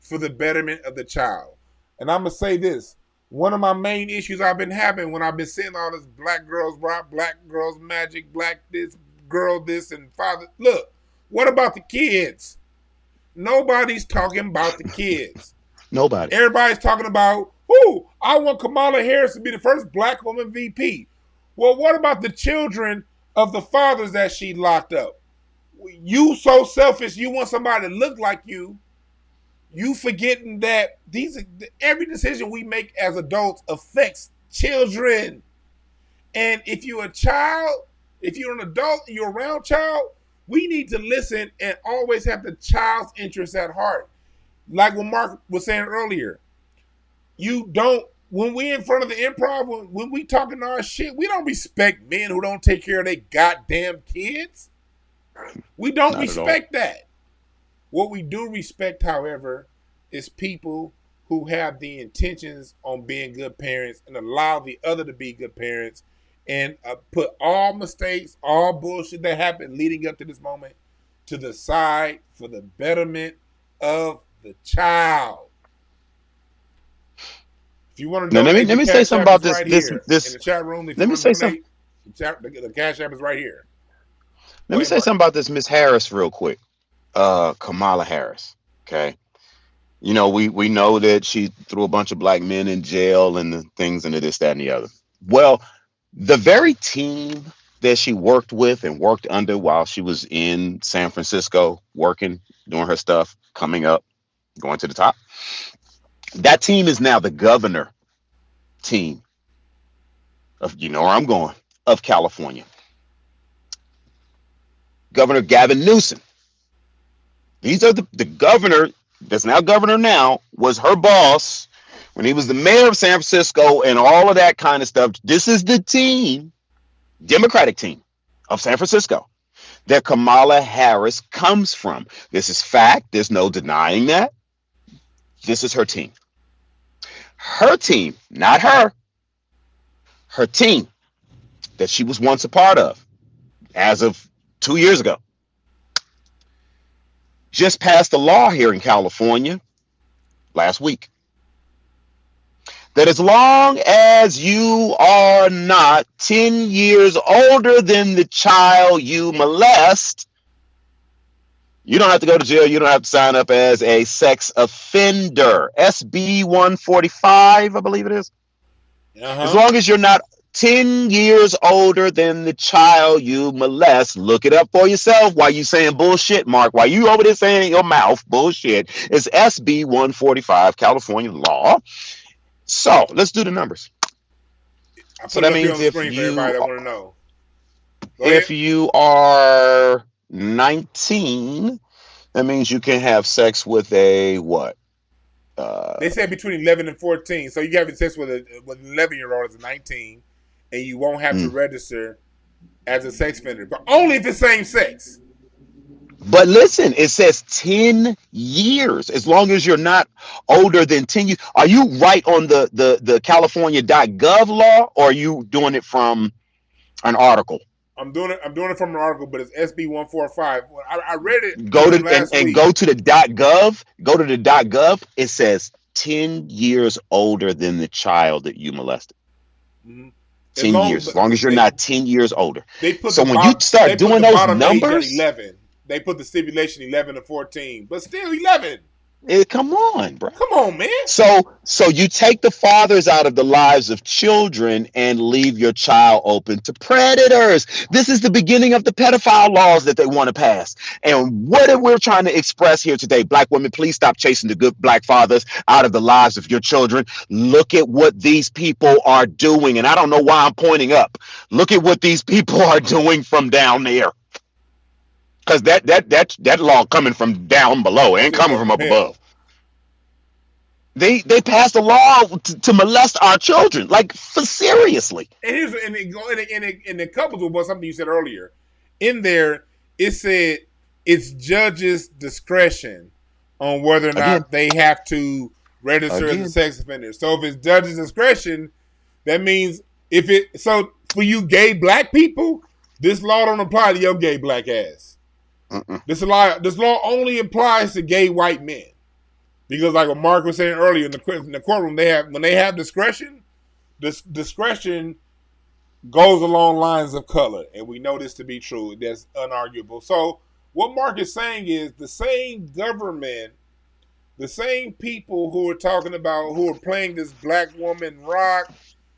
for the betterment of the child. And I'm gonna say this: one of my main issues I've been having when I've been seeing all this black girls rock, black girls magic, black this, girl this, and father. Look, what about the kids? Nobody's talking about the kids. Nobody. Everybody's talking about, who? I want Kamala Harris to be the first black woman VP. Well, what about the children of the fathers that she locked up? You so selfish, you want somebody to look like you. You forgetting that every decision we make as adults affects children. And if you're a child, if you're an adult, you're around child, we need to listen and always have the child's interest at heart. Like what Mark was saying earlier, you don't, when we in front of the improv, when we talking our shit, we don't respect men who don't take care of their goddamn kids. We don't Not at all. respect that. What we do respect, however, is people who have the intentions on being good parents and allow the other to be good parents and put all mistakes, all bullshit that happened leading up to this moment to the side for the betterment of the child. If you want to Now donate, let the me say Cash something App about is right here in this. the chat room. If you Let me want to say something. donate, the Cash App is right here. Let Go me ahead, say Mark. something about this Miss Harris real quick. Kamala Harris. Okay. You know, we know that she threw a bunch of black men in jail and the things and the this, that, and the other. Well, the very team that she worked with and worked under while she was in San Francisco working, doing her stuff, coming up, going to the top, that team is now the governor team of, you know where I'm going, of California. Governor Gavin Newsom. These are the governor that's now governor now was her boss when he was the mayor of San Francisco and all of that kind of stuff. This is the team, Democratic team of San Francisco that Kamala Harris comes from. This is fact. There's no denying that. This is her team. Her team, not her, her team that she was once a part of as of 2 years ago just passed a law here in California last week that as long as you are not 10 years older than the child you molest, you don't have to go to jail. You don't have to sign up as a sex offender. SB 145, I believe it is. As long as you're not 10 years older than the child you molest, look it up for yourself. Why you saying bullshit, Mark? Why you over there saying in your mouth bullshit? It's SB 145, California law. So let's do the numbers. I So put it that up here means on the screen for everybody that want to know. Go ahead. if you are 19, that means you can have sex with a what? They said between 11 and 14. So you have sex with an 11-year-old as a 19, and you won't have to Mm. register as a sex offender, but only if it's same sex. But listen, it says 10 years. As long as you're not older than 10 years. Are you right on the California.gov law, or are you doing it from an article? I'm doing it. I'm doing it from an article, but it's SB 145. I read it Go within to last and week. go to the .gov. Go to the .gov. It says 10 years older than the child that you molested. Mm-hmm. 10 years. As long as you're not 10 years older. So when you start they put doing the those bottom age at numbers, 11. They put the stipulation 11 to 14, but still 11. come on, bro. Come on, man. So you take the fathers out of the lives of children and leave your child open to predators. This is the beginning of the pedophile laws that they want to pass. And what we're trying to express here today, black women, please stop chasing the good black fathers out of the lives of your children. Look at what these people are doing. And I don't know why I'm pointing up. Look at what these people are doing from down there. Because that law coming from down below ain't coming from up hell. above. They passed a law to molest our children, like for seriously. And here's and it couples with what something you said earlier. In there, it said it's judges' discretion on whether or Again, not they have to register as a again. sex offender. So if it's judges' discretion, that means if it so for you gay black people, this law don't apply to your gay black ass. Mm-mm. This law only applies to gay white men. Because like what Mark was saying earlier in the courtroom, when they have discretion, this discretion goes along lines of color, and we know this to be true. That's unarguable. So what Mark is saying is the same government, the same people who are talking about who are playing this black woman rock,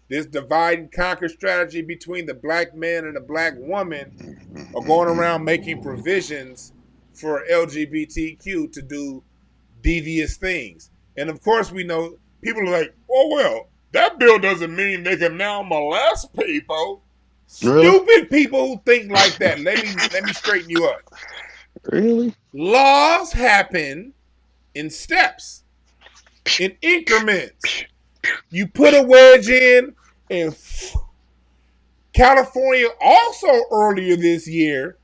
this divide and conquer strategy between the black man and the black woman, are going around making provisions for LGBTQ to do devious things. And of course, we know people are like, oh, well, that bill doesn't mean they can now molest people. Really? Stupid people who think like that. Let me straighten you up. Really? Laws happen in steps, in increments. You put a wedge in, and California also earlier this year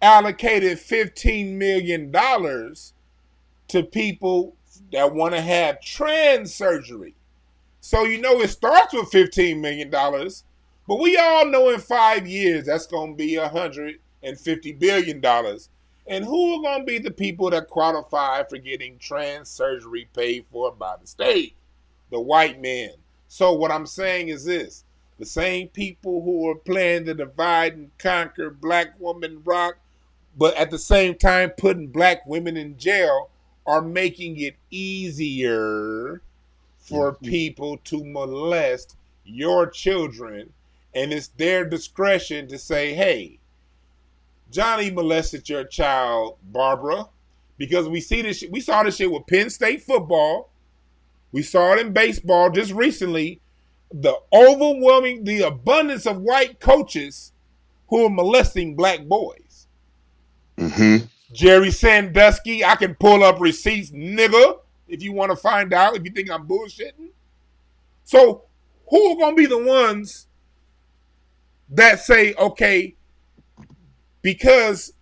allocated $15 million to people that want to have trans surgery. So you know it starts with $15 million, but we all know in 5 years that's going to be $150 billion. And who are going to be the people that qualify for getting trans surgery paid for by the state? The white men. So what I'm saying is this: the same people who are playing the divide and conquer black woman rock, but at the same time putting black women in jail, are making it easier for Mm-hmm. people to molest your children. And it's their discretion to say, hey, Johnny molested your child, Barbara. Because we saw this shit with Penn State football. We saw it in baseball just recently. The abundance of white coaches who are molesting black boys. Mm-hmm. Jerry Sandusky, I can pull up receipts, nigga, if you want to find out, if you think I'm bullshitting. So, who are going to be the ones that say, okay, because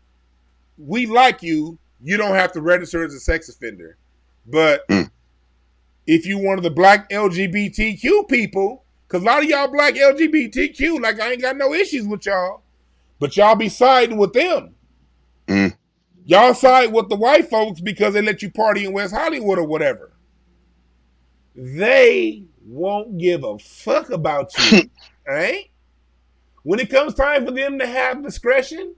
we like you, you don't have to register as a sex offender. But Mm. if you one of the black LGBTQ people, because a lot of y'all black LGBTQ, like I ain't got no issues with y'all, but y'all be siding with them. Mm. Y'all side with the white folks because they let you party in West Hollywood or whatever. They won't give a fuck about you, right? When it comes time for them to have discretion,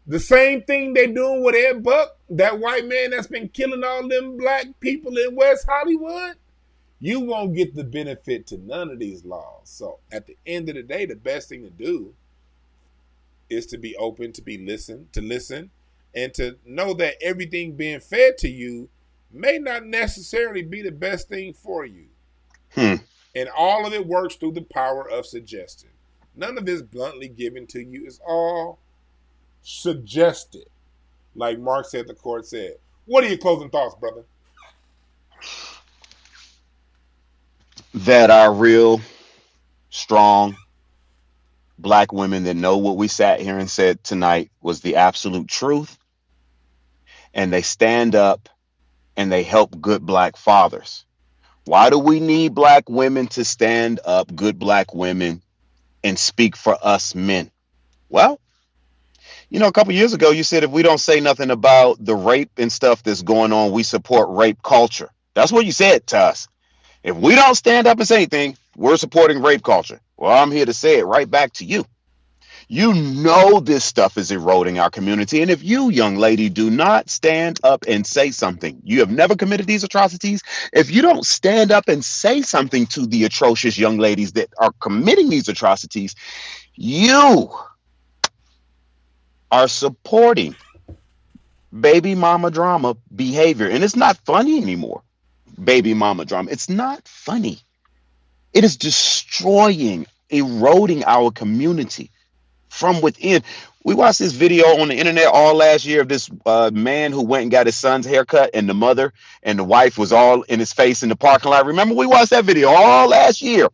the same thing they doing with Ed Buck, that white man that's been killing all them black people in West Hollywood, you won't get the benefit to none of these laws. So at the end of the day, the best thing to do is to be open, to listen, and to know that everything being fed to you may not necessarily be the best thing for you. Hmm. And all of it works through the power of suggestion. None of this bluntly given to you. It's all suggested. Like Mark said, the court said. What are your closing thoughts, brother? That are real, strong black women that know what we sat here and said tonight was the absolute truth, and they stand up and they help good black fathers. Why do we need black women to stand up, good black women, and speak for us men? Well, a couple years ago, you said if we don't say nothing about the rape and stuff that's going on, we support rape culture. That's what you said to us. If we don't stand up and say anything, we're supporting rape culture. Well, I'm here to say it right back to you. You know this stuff is eroding our community. And if you, young lady, do not stand up and say something, you have never committed these atrocities. If you don't stand up and say something to the atrocious young ladies that are committing these atrocities, you are supporting baby mama drama behavior. And it's not funny anymore. Baby mama drama. It's not funny. It is destroying, eroding our community. from within. We watched this video on the internet all last year of this man who went and got his son's haircut, and the mother and the wife was all in his face in the parking lot. Remember, we watched that video all last year,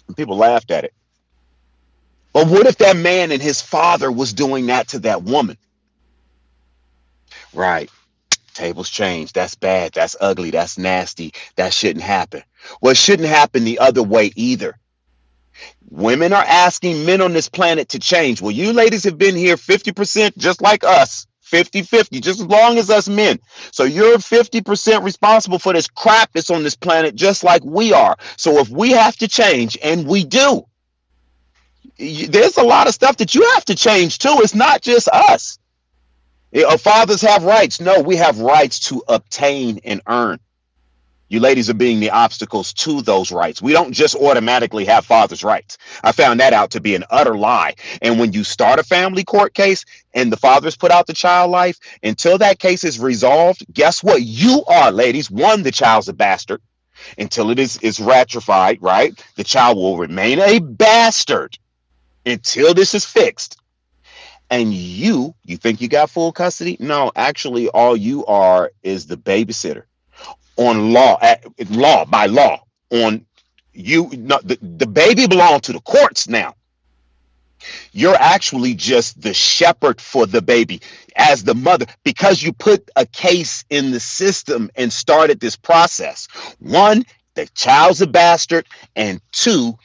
and people laughed at it. But what if that man and his father was doing that to that woman? Right. Tables change. That's bad. That's ugly. That's nasty. That shouldn't happen. Well, it shouldn't happen the other way either. Women are asking men on this planet to change. Well, you ladies have been here 50% just like us, 50-50, just as long as us men. So you're 50% responsible for this crap that's on this planet just like we are. So if we have to change, and we do, there's a lot of stuff that you have to change too. It's not just us. Fathers have rights. No, we have rights to obtain and earn. You ladies are being the obstacles to those rights. We don't just automatically have fathers' rights. I found that out to be an utter lie. And when you start a family court case and the fathers put out the child life, until that case is resolved, guess what? You are, ladies. One, the child's a bastard. Until it is ratified, right? The child will remain a bastard until this is fixed. And you think you got full custody? No, actually, all you are is the babysitter. On by law, on you, no, the baby belongs to the courts now. You're actually just the shepherd for the baby as the mother, because you put a case in the system and started this process. One, the child's a bastard, and two,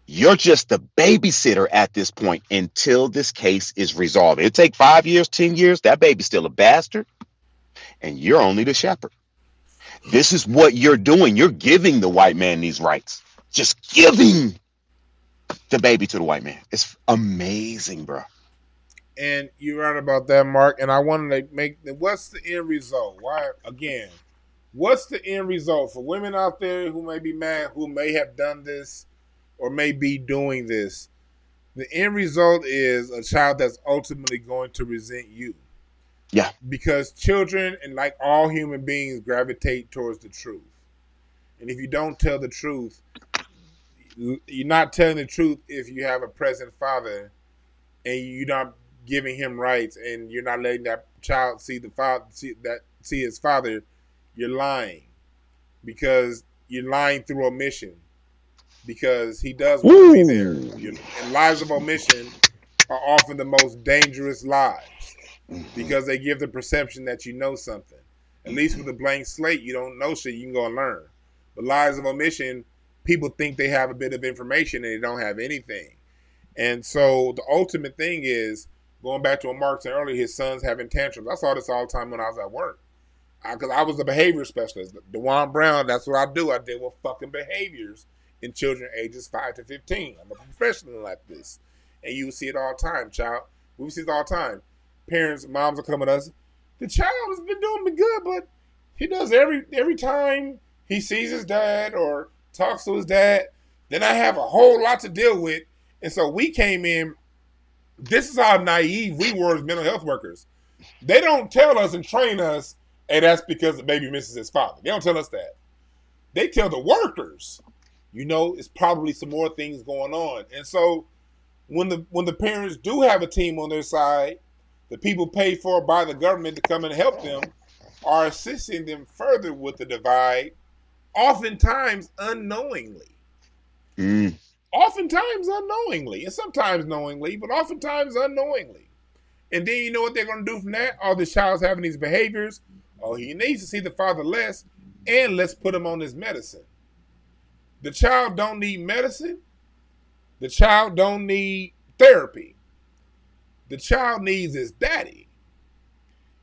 you're just the babysitter at this point until this case is resolved. It'll take 5 years, 10 years. That baby's still a bastard, and you're only the shepherd. This is what you're doing. You're giving the white man these rights. Just giving the baby to the white man. It's amazing, bro. And you're right about that, Mark. And I wanted to make, what's the end result? Why, again, what's the end result for women out there who may be mad, who may have done this or may be doing this? The end result is a child that's ultimately going to resent you. Yeah. Because children, and like all human beings, gravitate towards the truth. And if you don't tell the truth, you're not telling the truth if you have a present father and you're not giving him rights and you're not letting that child see the father, see his father. You're lying, because you're lying through omission, because he does want to be there. And lies of omission are often the most dangerous lies, because they give the perception that you know something. At least with a blank slate, you don't know shit, you can go and learn. But lies of omission, people think they have a bit of information and they don't have anything. And so the ultimate thing is, going back to what Mark said earlier, his son's having tantrums. I saw this all the time when I was at work. Because I was a behavior specialist. DeJuan Brown, that's what I do. I deal with fucking behaviors in children ages 5 to 15. I'm a professional at this. And you see it all the time, child. We see it all the time. Parents, moms will come at us. The child has been doing me good, but he does every time he sees his dad or talks to his dad, then I have a whole lot to deal with. And so we came in. This is how naive we were as mental health workers. They don't tell us and train us, hey, that's because the baby misses his father. They don't tell us that. They tell the workers, it's probably some more things going on. And so when the parents do have a team on their side, the people paid for by the government to come and help them are assisting them further with the divide, oftentimes unknowingly. Oftentimes unknowingly, and sometimes knowingly, but oftentimes unknowingly. And then you know what they're going to do from that? Oh, this child's having these behaviors. Oh, he needs to see the father less, and let's put him on his medicine. The child don't need medicine. The child don't need therapy. The child needs his daddy.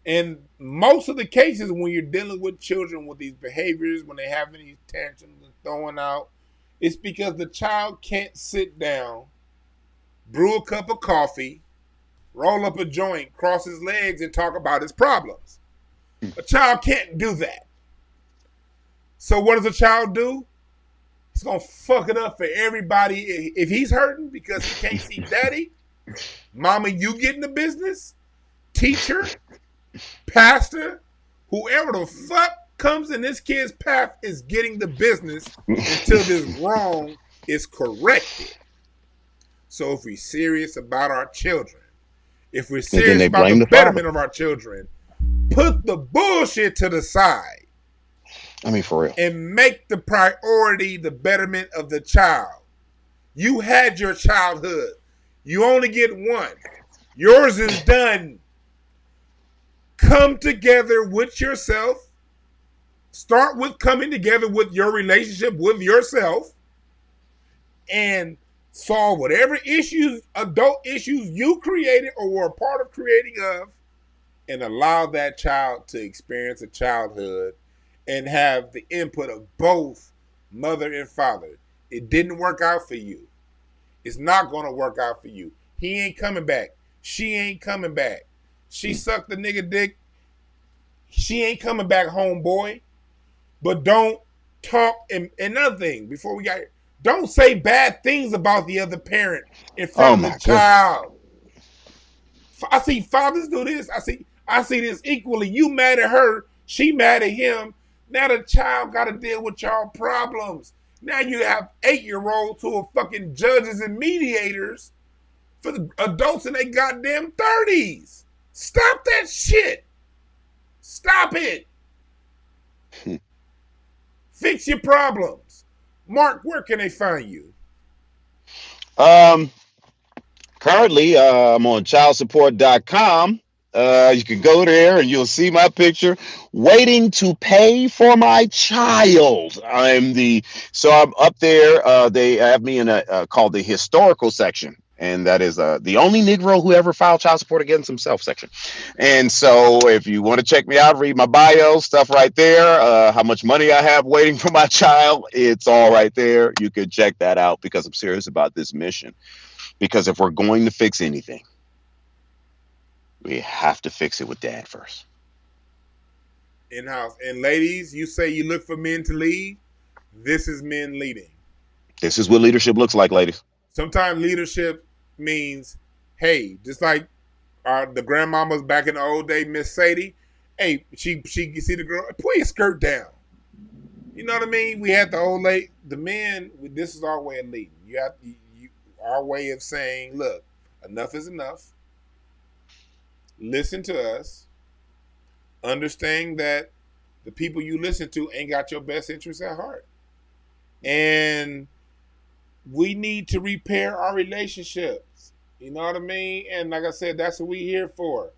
And most of the cases when you're dealing with children with these behaviors, when they're having these tantrums and throwing out, it's because the child can't sit down, brew a cup of coffee, roll up a joint, cross his legs, and talk about his problems. A child can't do that. So what does a child do? He's going to fuck it up for everybody. If he's hurting because he can't see daddy, mama, you get in the business, teacher, pastor, whoever the fuck comes in this kid's path is getting the business until this wrong is corrected. So if we're serious about our children, if we're And then serious they about the blame the father. betterment of our children, put the bullshit to the side I mean, for real. and make the priority the betterment of the child. You had your childhood. You only get one. Yours is done. Come together with yourself. Start with coming together with your relationship with yourself and solve whatever issues, adult issues you created or were a part of creating of, and allow that child to experience a childhood and have the input of both mother and father. It didn't work out for you. It's not going to work out for you. He ain't coming back. She ain't coming back. She sucked the nigga dick. She ain't coming back home, boy. But don't talk. And another thing, before we got here, don't say bad things about the other parent in front Oh of the my goodness. child. I see fathers do this. I see this equally. You mad at her, she mad at him. Now the child got to deal with y'all problems. Now you have 8-year-olds who are fucking judges and mediators for the adults in their goddamn 30s. Stop that shit. Stop it. Fix your problems. Mark, where can they find you? Um, Currently, I'm on childsupport.com. You can go there and you'll see my picture waiting to pay for my child. I'm up there. They have me in a called the historical section. And that is the only Negro who ever filed child support against himself section. And so if you want to check me out, read my bio, stuff right there, how much money I have waiting for my child, it's all right there. You can check that out because I'm serious about this mission. Because if we're going to fix anything, we have to fix it with dad first. In-house. And ladies, you say you look for men to lead. This is men leading. This is what leadership looks like, ladies. Sometimes leadership means, hey, just like the grandmamas back in the old day, Miss Sadie, hey, she see the girl, pull your skirt down. You know what I mean? We had the old lady, the men. This is our way of leading. Our way of saying, look, enough is enough. Listen to us. Understand that the people you listen to ain't got your best interests at heart, and we need to repair our relationships. You know what I mean? And like I said, that's what we here for.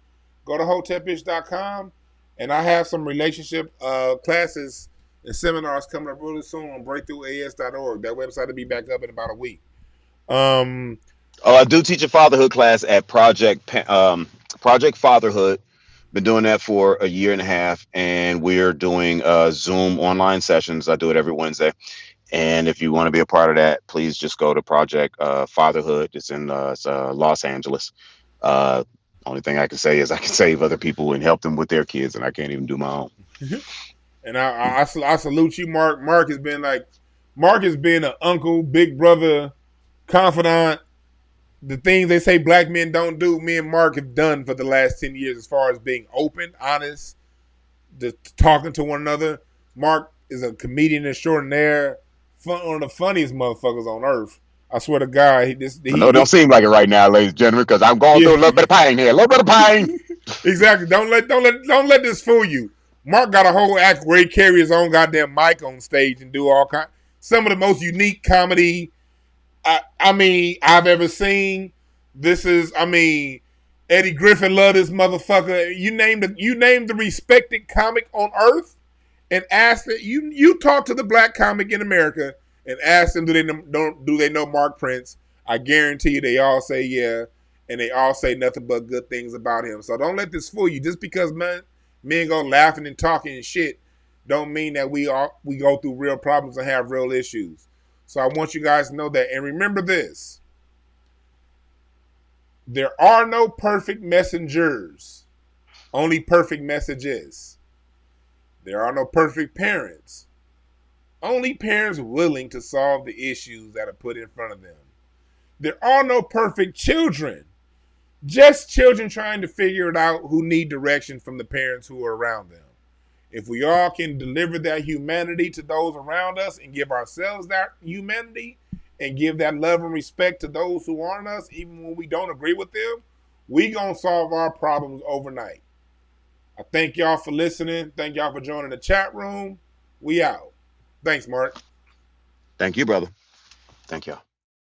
Go to hotepish.com, and I have some relationship classes and seminars coming up really soon on breakthroughas.org. That website will be back up in about a week. I do teach a fatherhood class at Project Fatherhood. Been doing that for a year and a half, and we're doing Zoom online sessions. I do it every Wednesday. And if you want to be a part of that, please just go to Project Fatherhood. It's in Los Angeles. Only thing I can say is I can save other people and help them with their kids, and I can't even do my own. And I salute you, Mark. Mark has been an uncle, big brother, confidant. The things they say black men don't do, me and Mark have done for the last 10 years as far as being open, honest, talking to one another. Mark is a comedian extraordinaire, one of the funniest motherfuckers on earth. I swear to God, I know it don't seem like it right now, ladies and gentlemen, because I'm going through a little bit of pain here. A little bit of pain. Exactly. Don't let this fool you. Mark got a whole act where he carry his own goddamn mic on stage and do all kind. Some of the most unique comedy I've ever seen. This is, Eddie Griffin loved this motherfucker. You name the respected comic on earth, and ask that you talk to the black comic in America and ask them do they know Mark Prince. I guarantee you they all say yeah, and they all say nothing but good things about him. So don't let this fool you. Just because men go laughing and talking and shit, don't mean that we go through real problems and have real issues. So I want you guys to know that. And remember this. There are no perfect messengers. Only perfect messages. There are no perfect parents. Only parents willing to solve the issues that are put in front of them. There are no perfect children. Just children trying to figure it out who need direction from the parents who are around them. If we all can deliver that humanity to those around us and give ourselves that humanity and give that love and respect to those who aren't us, even when we don't agree with them, we gonna solve our problems overnight. I thank y'all for listening. Thank y'all for joining the chat room. We out. Thanks, Mark. Thank you, brother. Thank y'all.